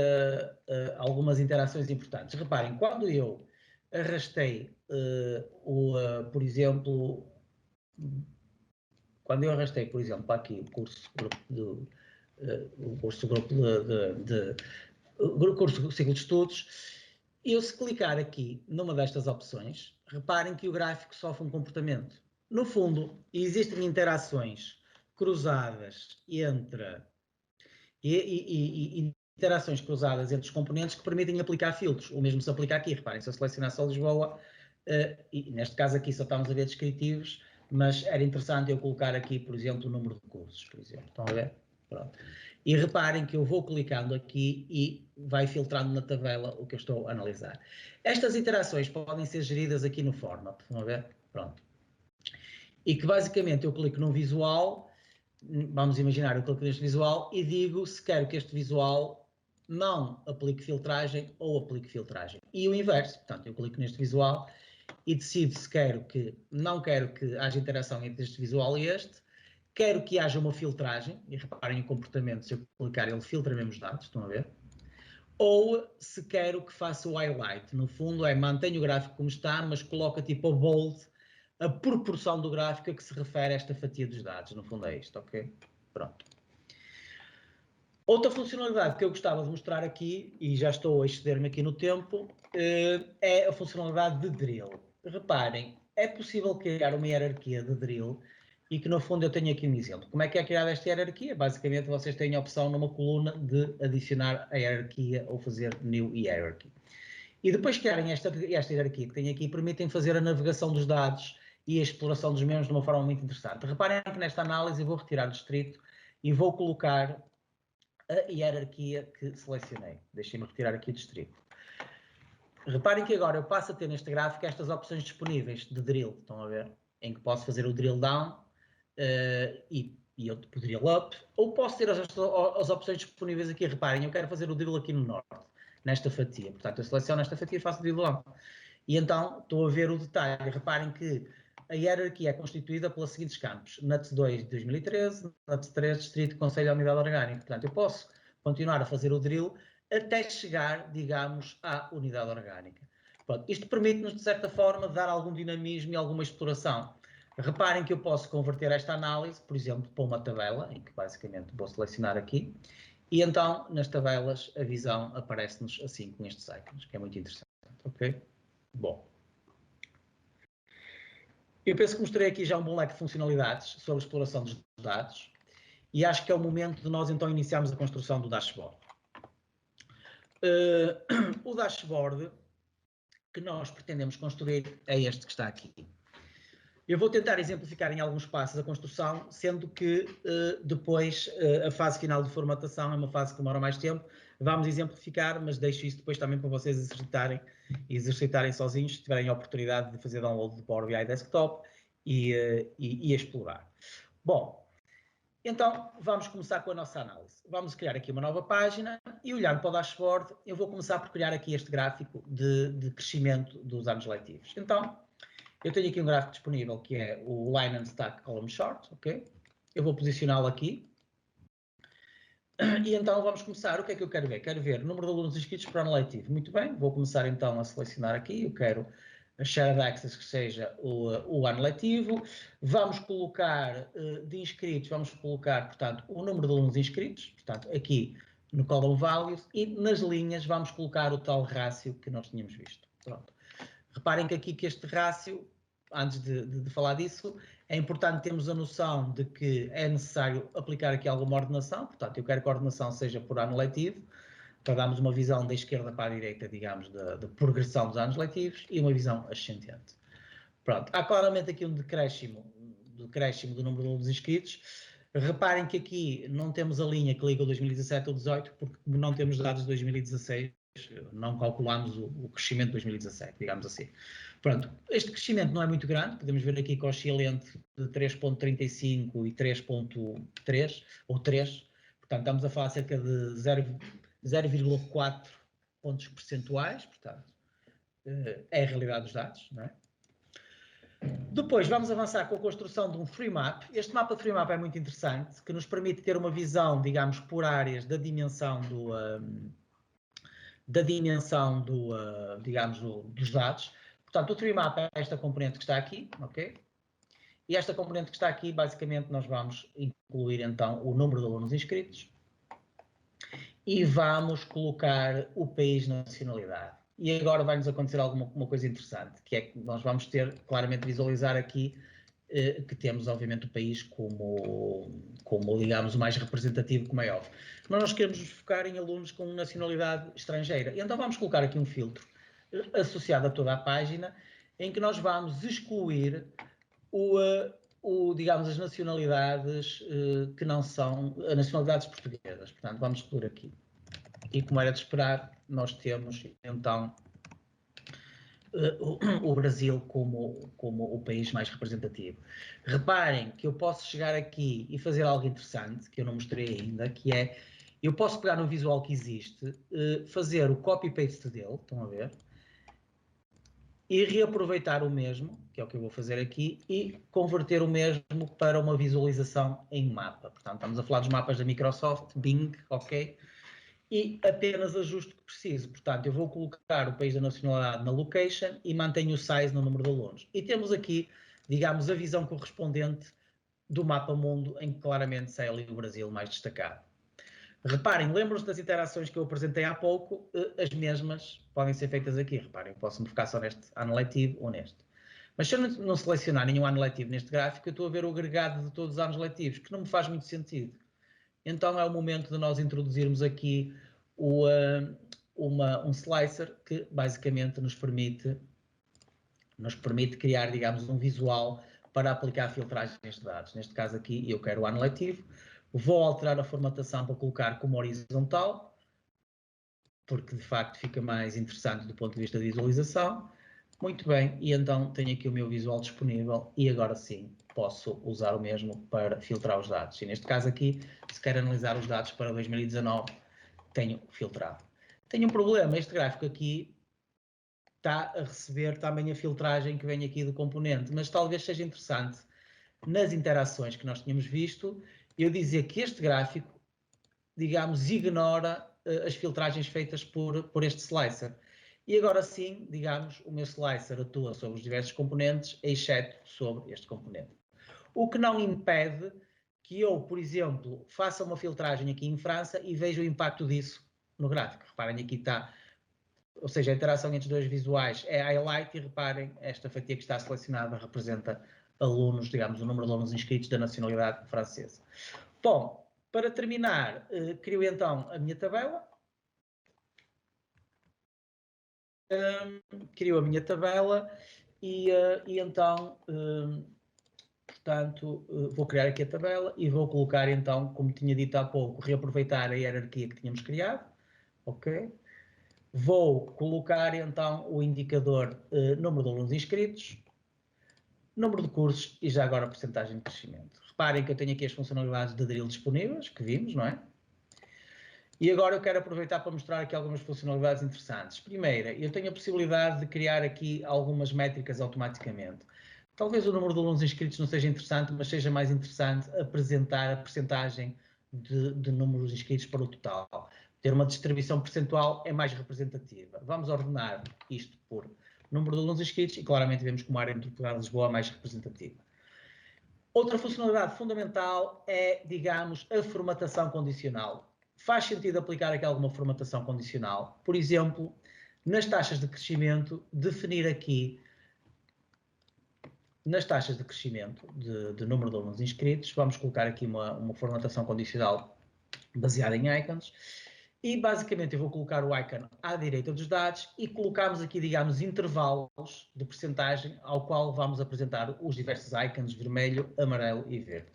algumas interações importantes. Reparem, quando eu arrastei, por exemplo, para aqui o curso ciclo de estudos, eu se clicar aqui numa destas opções, reparem que o gráfico sofre um comportamento. No fundo, existem interações cruzadas entre interações cruzadas entre os componentes que permitem aplicar filtros. O mesmo se aplica aqui. Reparem, se eu selecionar só Lisboa, e neste caso aqui só estamos a ver descritivos, mas era interessante eu colocar aqui, por exemplo, o número de cursos, por exemplo. Estão a ver? Pronto. E reparem que eu vou clicando aqui e vai filtrando na tabela o que eu estou a analisar. Estas interações podem ser geridas aqui no format. Estão a ver? Pronto. E que basicamente eu clico num visual, vamos imaginar, eu clico neste visual e digo se quero que este visual não aplique filtragem ou aplique filtragem. E o inverso, portanto, eu clico neste visual e decido se não quero que haja interação entre este visual e este, quero que haja uma filtragem, e reparem o comportamento, se eu clicar ele filtra mesmo os dados, estão a ver? ou se quero que faça o highlight. No fundo mantenho o gráfico como está, mas coloca tipo a bold, a proporção do gráfico a que se refere a esta fatia dos dados. No fundo é isto, ok? Pronto. Outra funcionalidade que eu gostava de mostrar aqui, e já estou a exceder-me aqui no tempo, é a funcionalidade de drill. Reparem, é possível criar uma hierarquia de drill e que no fundo eu tenho aqui um exemplo. Como é que é criada esta hierarquia? Basicamente vocês têm a opção numa coluna de adicionar a hierarquia ou fazer new hierarchy. E depois de criarem esta hierarquia que tem aqui, permitem fazer a navegação dos dados e a exploração dos mesmos de uma forma muito interessante. Reparem que nesta análise eu vou retirar o distrito e vou colocar a hierarquia que selecionei. Deixem-me retirar aqui o distrito. Reparem que agora eu passo a ter neste gráfico estas opções disponíveis de drill, estão a ver? Em que posso fazer o drill down e o drill up, ou posso ter as opções disponíveis aqui. Reparem, eu quero fazer o drill aqui no norte, nesta fatia. Portanto, eu seleciono esta fatia e faço o drill down. E então estou a ver o detalhe. Reparem que a hierarquia é constituída pelos seguintes campos: NUTS 2 de 2013, NUTS 3 Distrito Conselho da Unidade Orgânica. Portanto, eu posso continuar a fazer o drill até chegar, digamos, à unidade orgânica. Pronto, isto permite-nos, de certa forma, dar algum dinamismo e alguma exploração. Reparem que eu posso converter esta análise, por exemplo, para uma tabela, em que basicamente vou selecionar aqui, e então, nas tabelas, a visão aparece-nos assim, com estes icons, que é muito interessante. Ok? Bom. Eu penso que mostrei aqui já um bom leque de funcionalidades sobre a exploração dos dados e acho que é o momento de nós então iniciarmos a construção do dashboard. O dashboard que nós pretendemos construir é este que está aqui. Eu vou tentar exemplificar em alguns passos a construção, sendo que depois a fase final de formatação é uma fase que demora mais tempo. Vamos exemplificar, mas deixo isso depois também para vocês exercitarem sozinhos, se tiverem a oportunidade de fazer download do Power BI Desktop e explorar. Bom, então vamos começar com a nossa análise. Vamos criar aqui uma nova página e olhando para o dashboard, eu vou começar por criar aqui este gráfico de crescimento dos anos letivos. Então, eu tenho aqui um gráfico disponível que é o Line and Stack Column Chart, ok? Eu vou posicioná-lo aqui. E então vamos começar. O que é que eu quero ver? Quero ver o número de alunos inscritos por ano letivo. Muito bem, vou começar então a selecionar aqui. Eu quero a Shared Access que seja o ano letivo. Vamos colocar de inscritos, vamos colocar, portanto, o número de alunos inscritos, portanto, aqui no Column Values, e nas linhas vamos colocar o tal rácio que nós tínhamos visto. Pronto. Reparem que aqui que este rácio, antes de falar disso, é importante termos a noção de que é necessário aplicar aqui alguma ordenação, portanto, eu quero que a ordenação seja por ano letivo, para darmos uma visão da esquerda para a direita, digamos, da progressão dos anos letivos e uma visão ascendente. Pronto, há claramente aqui um decréscimo do número de alunos inscritos. Reparem que aqui não temos a linha que liga o 2017 ao 2018, porque não temos dados de 2016, não calculamos o crescimento de 2017, digamos assim. Pronto, este crescimento não é muito grande, podemos ver aqui que oscila entre 3,35 e 3,3 ou 3, portanto estamos a falar cerca de 0,4 pontos percentuais, portanto é a realidade dos dados, não é? Depois vamos avançar com a construção de um free map. Este mapa de free map é muito interessante, que nos permite ter uma visão, digamos, por áreas da dimensão dos dados. Portanto, o free map é esta componente que está aqui, ok? E esta componente que está aqui, basicamente, nós vamos incluir então o número de alunos inscritos e vamos colocar o país na nacionalidade. E agora vai-nos acontecer uma coisa interessante, que é que nós vamos ter claramente visualizar aqui que temos, obviamente, o país como, digamos, o mais representativo, como é óbvio. Mas nós queremos nos focar em alunos com nacionalidade estrangeira. E então vamos colocar aqui um filtro associado a toda a página, em que nós vamos excluir digamos, as nacionalidades que não são as nacionalidades portuguesas. Portanto, vamos excluir aqui. E como era de esperar, nós temos então o Brasil como o país mais representativo. Reparem que eu posso chegar aqui e fazer algo interessante, que eu não mostrei ainda, que é, eu posso pegar no visual que existe, fazer o copy-paste dele, estão a ver, e reaproveitar o mesmo, que é o que eu vou fazer aqui, e converter o mesmo para uma visualização em mapa. Portanto, estamos a falar dos mapas da Microsoft, Bing, ok? e apenas ajusto o que preciso. Portanto, eu vou colocar o país da nacionalidade na location e mantenho o size no número de alunos. E temos aqui, digamos, a visão correspondente do mapa mundo, em que claramente sai ali o Brasil mais destacado. Reparem, lembram-se das interações que eu apresentei há pouco, as mesmas podem ser feitas aqui. Reparem, posso-me focar só neste ano letivo ou neste. Mas se eu não selecionar nenhum ano letivo neste gráfico, eu estou a ver o agregado de todos os anos letivos, que não me faz muito sentido. Então é o momento de nós introduzirmos aqui um slicer que basicamente nos permite criar, digamos, um visual para aplicar filtragens de dados. Neste caso aqui eu quero o ano letivo, vou alterar a formatação para colocar como horizontal, porque de facto fica mais interessante do ponto de vista de visualização. Muito bem, e então tenho aqui o meu visual disponível e agora sim posso usar o mesmo para filtrar os dados. E neste caso aqui, se quero analisar os dados para 2019, tenho filtrado. Tenho um problema, este gráfico aqui está a receber também a filtragem que vem aqui do componente, mas talvez seja interessante, nas interações que nós tínhamos visto, eu dizer que este gráfico, digamos, ignora as filtragens feitas por este slicer. E agora sim, digamos, o meu slicer atua sobre os diversos componentes, exceto sobre este componente. O que não impede que eu, por exemplo, faça uma filtragem aqui em França e veja o impacto disso no gráfico. Reparem, aqui está, ou seja, a interação entre os dois visuais é highlight e reparem, esta fatia que está selecionada representa alunos, digamos, o número de alunos inscritos da nacionalidade francesa. Bom, para terminar, crio então a minha tabela. Crio a minha tabela e então, portanto, vou criar aqui a tabela e vou colocar então, como tinha dito há pouco, reaproveitar a hierarquia que tínhamos criado, ok? Vou colocar então o indicador número de alunos inscritos, número de cursos e já agora a percentagem de crescimento. Reparem que eu tenho aqui as funcionalidades de drill disponíveis, que vimos, não é? E agora eu quero aproveitar para mostrar aqui algumas funcionalidades interessantes. Primeira, eu tenho a possibilidade de criar aqui algumas métricas automaticamente. Talvez o número de alunos inscritos não seja interessante, mas seja mais interessante apresentar a percentagem de números inscritos para o total. Ter uma distribuição percentual é mais representativa. Vamos ordenar isto por número de alunos inscritos e claramente vemos como a área metropolitana de Lisboa é mais representativa. Outra funcionalidade fundamental é, digamos, a formatação condicional. Faz sentido aplicar aqui alguma formatação condicional. Por exemplo, nas taxas de crescimento, definir aqui, nas taxas de crescimento de número de alunos inscritos, vamos colocar aqui uma formatação condicional baseada em icons. E basicamente eu vou colocar o icon à direita dos dados e colocamos aqui, digamos, intervalos de percentagem ao qual vamos apresentar os diversos icons vermelho, amarelo e verde.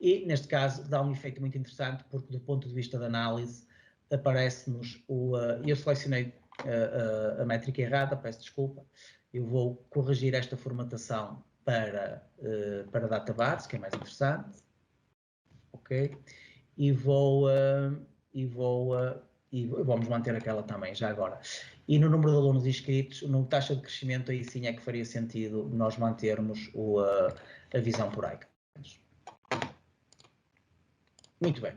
E neste caso dá um efeito muito interessante porque do ponto de vista da análise aparece-nos eu selecionei a métrica errada, peço desculpa, eu vou corrigir esta formatação para database, que é mais interessante, ok? E vamos manter aquela também, já agora. E no número de alunos inscritos, no taxa de crescimento, aí sim é que faria sentido nós mantermos a visão por icons. Muito bem.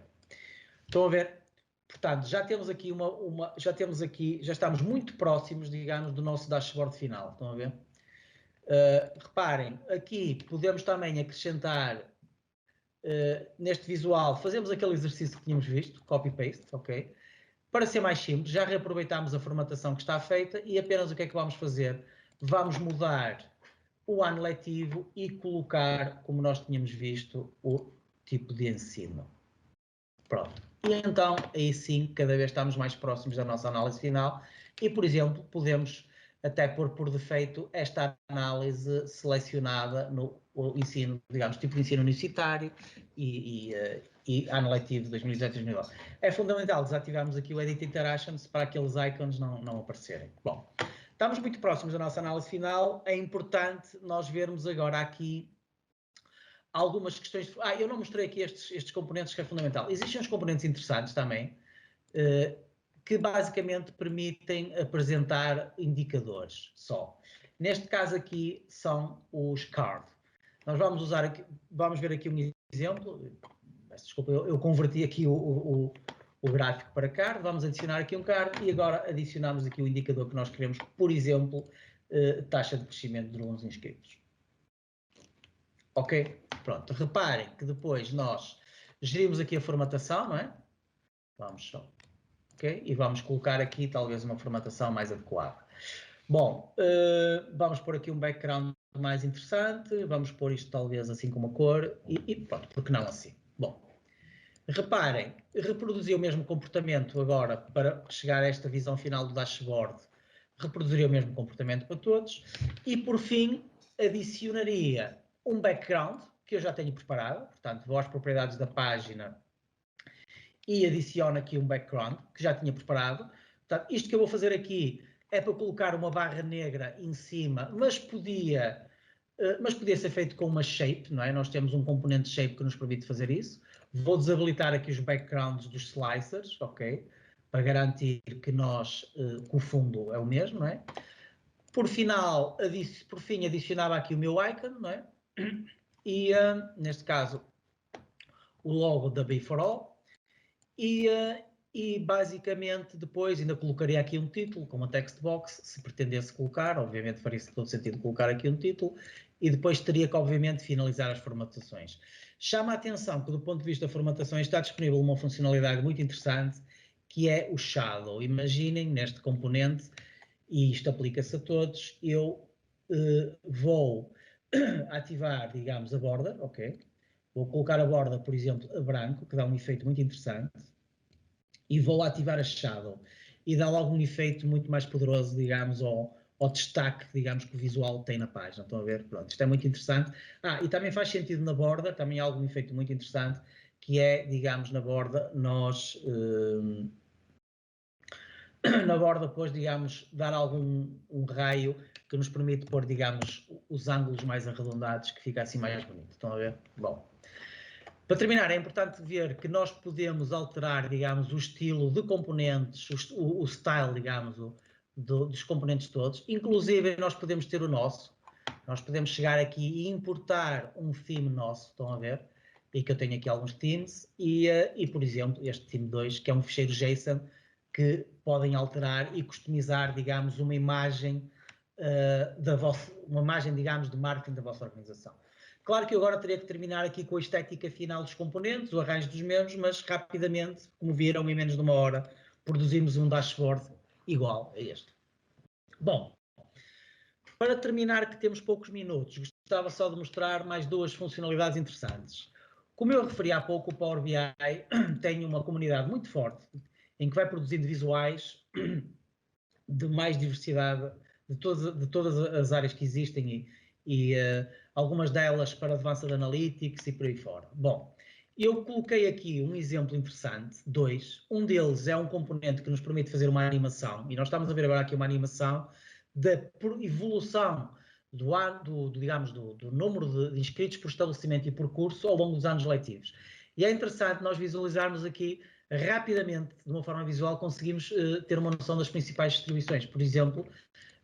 Estão a ver? Portanto, já temos aqui já estamos muito próximos, digamos, do nosso dashboard final. Estão a ver? Reparem, aqui podemos também acrescentar neste visual, fazemos aquele exercício que tínhamos visto, copy-paste, ok? Para ser mais simples, já reaproveitámos a formatação que está feita e apenas o que é que vamos fazer? Vamos mudar o ano letivo e colocar, como nós tínhamos visto, o tipo de ensino. Pronto. E então, aí sim, cada vez estamos mais próximos da nossa análise final e, por exemplo, podemos até pôr por defeito esta análise selecionada no ensino, digamos, tipo de ensino universitário e ano letivo 2018-2019. É fundamental desativarmos aqui o Edit Interactions para aqueles icons não aparecerem. Bom, estamos muito próximos da nossa análise final. É importante nós vermos agora aqui algumas questões. Eu não mostrei aqui estes componentes que é fundamental. Existem uns componentes interessantes também, que basicamente permitem apresentar indicadores só. Neste caso aqui são os card. Nós vamos ver aqui um exemplo. Desculpa, eu converti aqui o o gráfico para card, vamos adicionar aqui um card e agora adicionamos aqui o indicador que nós queremos, por exemplo, taxa de crescimento de alunos inscritos. Ok? Pronto, reparem que depois nós gerimos aqui a formatação, não é? Vamos só, ok? E vamos colocar aqui talvez uma formatação mais adequada. Bom, vamos pôr aqui um background mais interessante, vamos pôr isto talvez assim com uma cor e pronto, porque não assim? Bom, reparem, reproduzir o mesmo comportamento agora para chegar a esta visão final do dashboard, reproduziria o mesmo comportamento para todos e por fim adicionaria um background que eu já tenho preparado, portanto vou às propriedades da página e adiciono aqui um background que já tinha preparado. Portanto, isto que eu vou fazer aqui é para colocar uma barra negra em cima, mas podia ser feito com uma shape, não é? Nós temos um componente shape que nos permite fazer isso. Vou desabilitar aqui os backgrounds dos slicers, ok? Para garantir que que o fundo é o mesmo, não é? Por fim, adicionava aqui o meu icon, não é? E, neste caso, o logo da B4All. E basicamente depois ainda colocaria aqui um título com uma text box, se pretendesse colocar, obviamente faria todo sentido colocar aqui um título, e depois teria que obviamente finalizar as formatações. Chama a atenção que do ponto de vista da formatação está disponível uma funcionalidade muito interessante, que é o Shadow. Imaginem neste componente, e isto aplica-se a todos, eu vou ativar, digamos, a border, ok? Vou colocar a borda, por exemplo, a branco, que dá um efeito muito interessante, e vou ativar a Shadow, e dá logo um efeito muito mais poderoso, digamos, ao destaque, digamos, que o visual tem na página. Estão a ver? Pronto, isto é muito interessante. E também faz sentido na borda, também há algum efeito muito interessante, que é, digamos, na borda, nós... na borda, depois, digamos, dar um raio que nos permite pôr, digamos, os ângulos mais arredondados, que fica assim mais bonito. Estão a ver? Bom. Para terminar, é importante ver que nós podemos alterar, digamos, o estilo de componentes, o style, digamos, dos componentes todos. Inclusive, nós podemos ter o nosso. Nós podemos chegar aqui e importar um theme nosso, estão a ver? E que eu tenho aqui alguns themes. E por exemplo, este theme 2, que é um ficheiro JSON, que podem alterar e customizar, digamos, uma imagem, uma imagem, digamos, de marketing da vossa organização. Claro que eu agora teria que terminar aqui com a estética final dos componentes, o arranjo dos mesmos, mas rapidamente, como viram, em menos de uma hora, produzimos um dashboard igual a este. Bom, para terminar, que temos poucos minutos, gostava só de mostrar mais duas funcionalidades interessantes. Como eu referi há pouco, o Power BI tem uma comunidade muito forte, em que vai produzindo visuais de mais diversidade, de todas as áreas que existem e algumas delas para Advanced Analytics e por aí fora. Bom, eu coloquei aqui um exemplo interessante, dois. Um deles é um componente que nos permite fazer uma animação, e nós estamos a ver agora aqui uma animação da evolução do número de inscritos por estabelecimento e por curso ao longo dos anos letivos. E é interessante nós visualizarmos aqui rapidamente, de uma forma visual, conseguimos ter uma noção das principais distribuições. Por exemplo,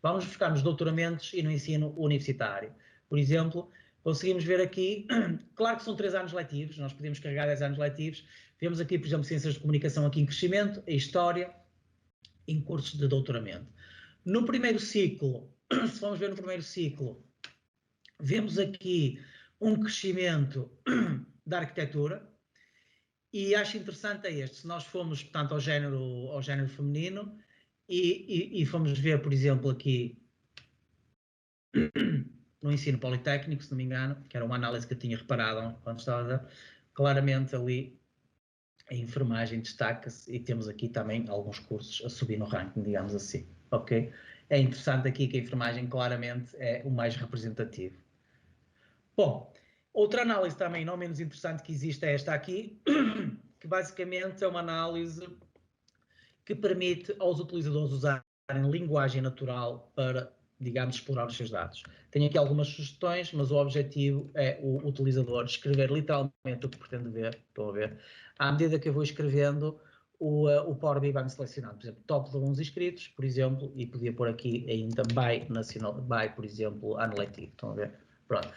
vamos buscar nos doutoramentos e no ensino universitário. Por exemplo, conseguimos ver aqui, claro que são 3 anos letivos, nós podemos carregar 10 anos letivos, vemos aqui, por exemplo, ciências de comunicação aqui em crescimento, a história, em cursos de doutoramento. No primeiro ciclo, se vamos ver no primeiro ciclo, vemos aqui um crescimento da arquitetura, e acho interessante este, se nós formos, portanto, ao género feminino e fomos ver, por exemplo, aqui no ensino politécnico, se não me engano, que era uma análise que eu tinha reparado quando estava a dar, claramente ali a enfermagem destaca-se e temos aqui também alguns cursos a subir no ranking, digamos assim, ok? É interessante aqui que a enfermagem claramente é o mais representativo. Bom, outra análise também não menos interessante que existe é esta aqui, que basicamente é uma análise que permite aos utilizadores usarem linguagem natural para, digamos, explorar os seus dados. Tenho aqui algumas sugestões, mas o objetivo é o utilizador escrever literalmente o que pretende ver. Estão a ver? À medida que eu vou escrevendo, o Power BI vai-me selecionando, por exemplo, top de alguns inscritos, por exemplo, e podia pôr aqui ainda by, por exemplo, Analytics. Estão a ver? Pronto.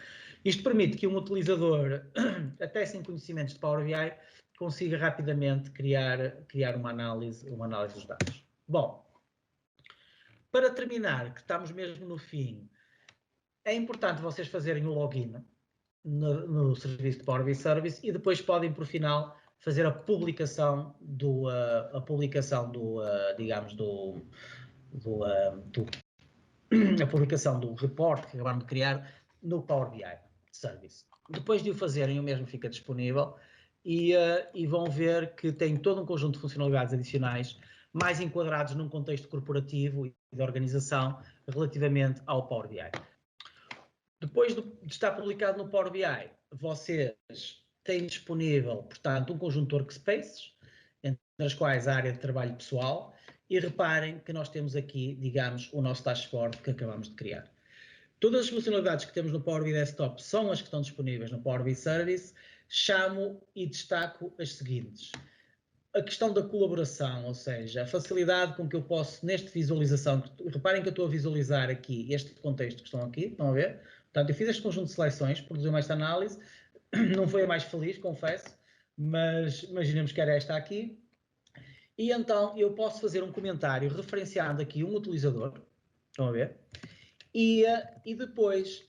Isto permite que um utilizador, até sem conhecimentos de Power BI, consiga rapidamente criar uma análise dos dados. Bom, para terminar, que estamos mesmo no fim, é importante vocês fazerem o login no serviço de Power BI Service e depois podem, por final, fazer a publicação do report que acabaram de criar no Power BI Service. Depois de o fazerem, o mesmo fica disponível e vão ver que tem todo um conjunto de funcionalidades adicionais mais enquadrados num contexto corporativo e de organização relativamente ao Power BI. Depois de estar publicado no Power BI, vocês têm disponível, portanto, um conjunto de workspaces, entre as quais a área de trabalho pessoal, e reparem que nós temos aqui, digamos, o nosso dashboard que acabamos de criar. Todas as funcionalidades que temos no Power BI Desktop são as que estão disponíveis no Power BI Service. Chamo e destaco as seguintes. A questão da colaboração, ou seja, a facilidade com que eu posso, nesta visualização, reparem que eu estou a visualizar aqui este contexto que estão aqui, estão a ver? Portanto, eu fiz este conjunto de seleções, produziu esta análise, não foi a mais feliz, confesso, mas imaginemos que era esta aqui. E então eu posso fazer um comentário referenciando aqui um utilizador, estão a ver? E depois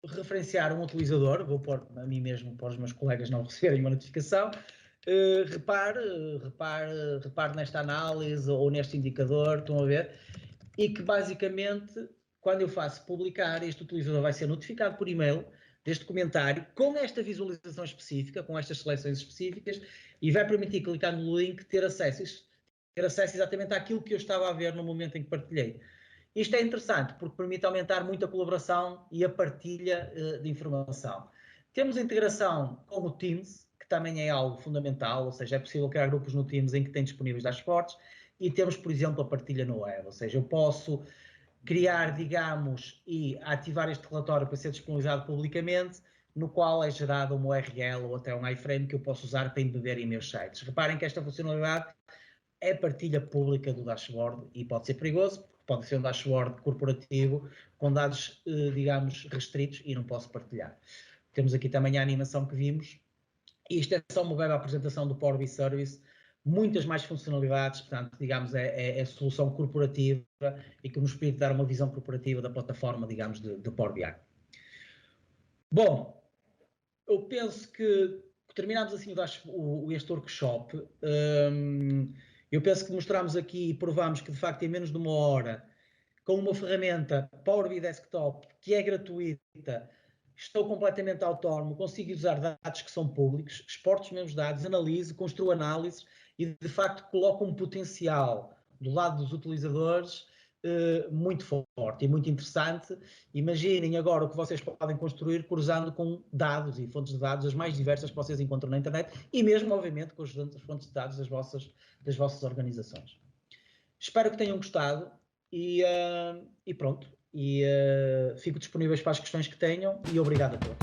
referenciar um utilizador, vou pôr a mim mesmo para os meus colegas não receberem uma notificação. Repare nesta análise ou neste indicador, estão a ver? E que basicamente, quando eu faço publicar, este utilizador vai ser notificado por e-mail deste comentário com esta visualização específica, com estas seleções específicas, e vai permitir, clicar no link, ter acesso exatamente àquilo que eu estava a ver no momento em que partilhei. Isto é interessante porque permite aumentar muito a colaboração e a partilha de informação. Temos a integração com o Teams, que também é algo fundamental, ou seja, é possível criar grupos no Teams em que tem disponíveis dashboards, e temos, por exemplo, a partilha no web, ou seja, eu posso criar, digamos, e ativar este relatório para ser disponibilizado publicamente, no qual é gerado uma URL ou até um iframe que eu posso usar para embeber em meus sites. Reparem que esta funcionalidade é partilha pública do dashboard e pode ser perigoso, porque pode ser um dashboard corporativo com dados, digamos, restritos e não posso partilhar. Temos aqui também a animação que vimos. Isto é só uma breve apresentação do Power BI Service, muitas mais funcionalidades, portanto, digamos, é a solução corporativa e que nos permite dar uma visão corporativa da plataforma, digamos, de Power BI. Bom, eu penso que terminamos assim este workshop. Eu penso que mostramos aqui e provamos que, de facto, em menos de uma hora, com uma ferramenta Power BI Desktop, que é gratuita, estou completamente autónomo, consigo usar dados que são públicos, exporto os meus dados, analiso, construo análises e, de facto, coloco um potencial do lado dos utilizadores muito forte e muito interessante. Imaginem agora o que vocês podem construir cruzando com dados e fontes de dados as mais diversas que vocês encontram na internet e mesmo, obviamente, com as fontes de dados das vossas organizações. Espero que tenham gostado e pronto. Fico disponível para as questões que tenham e obrigado a todos.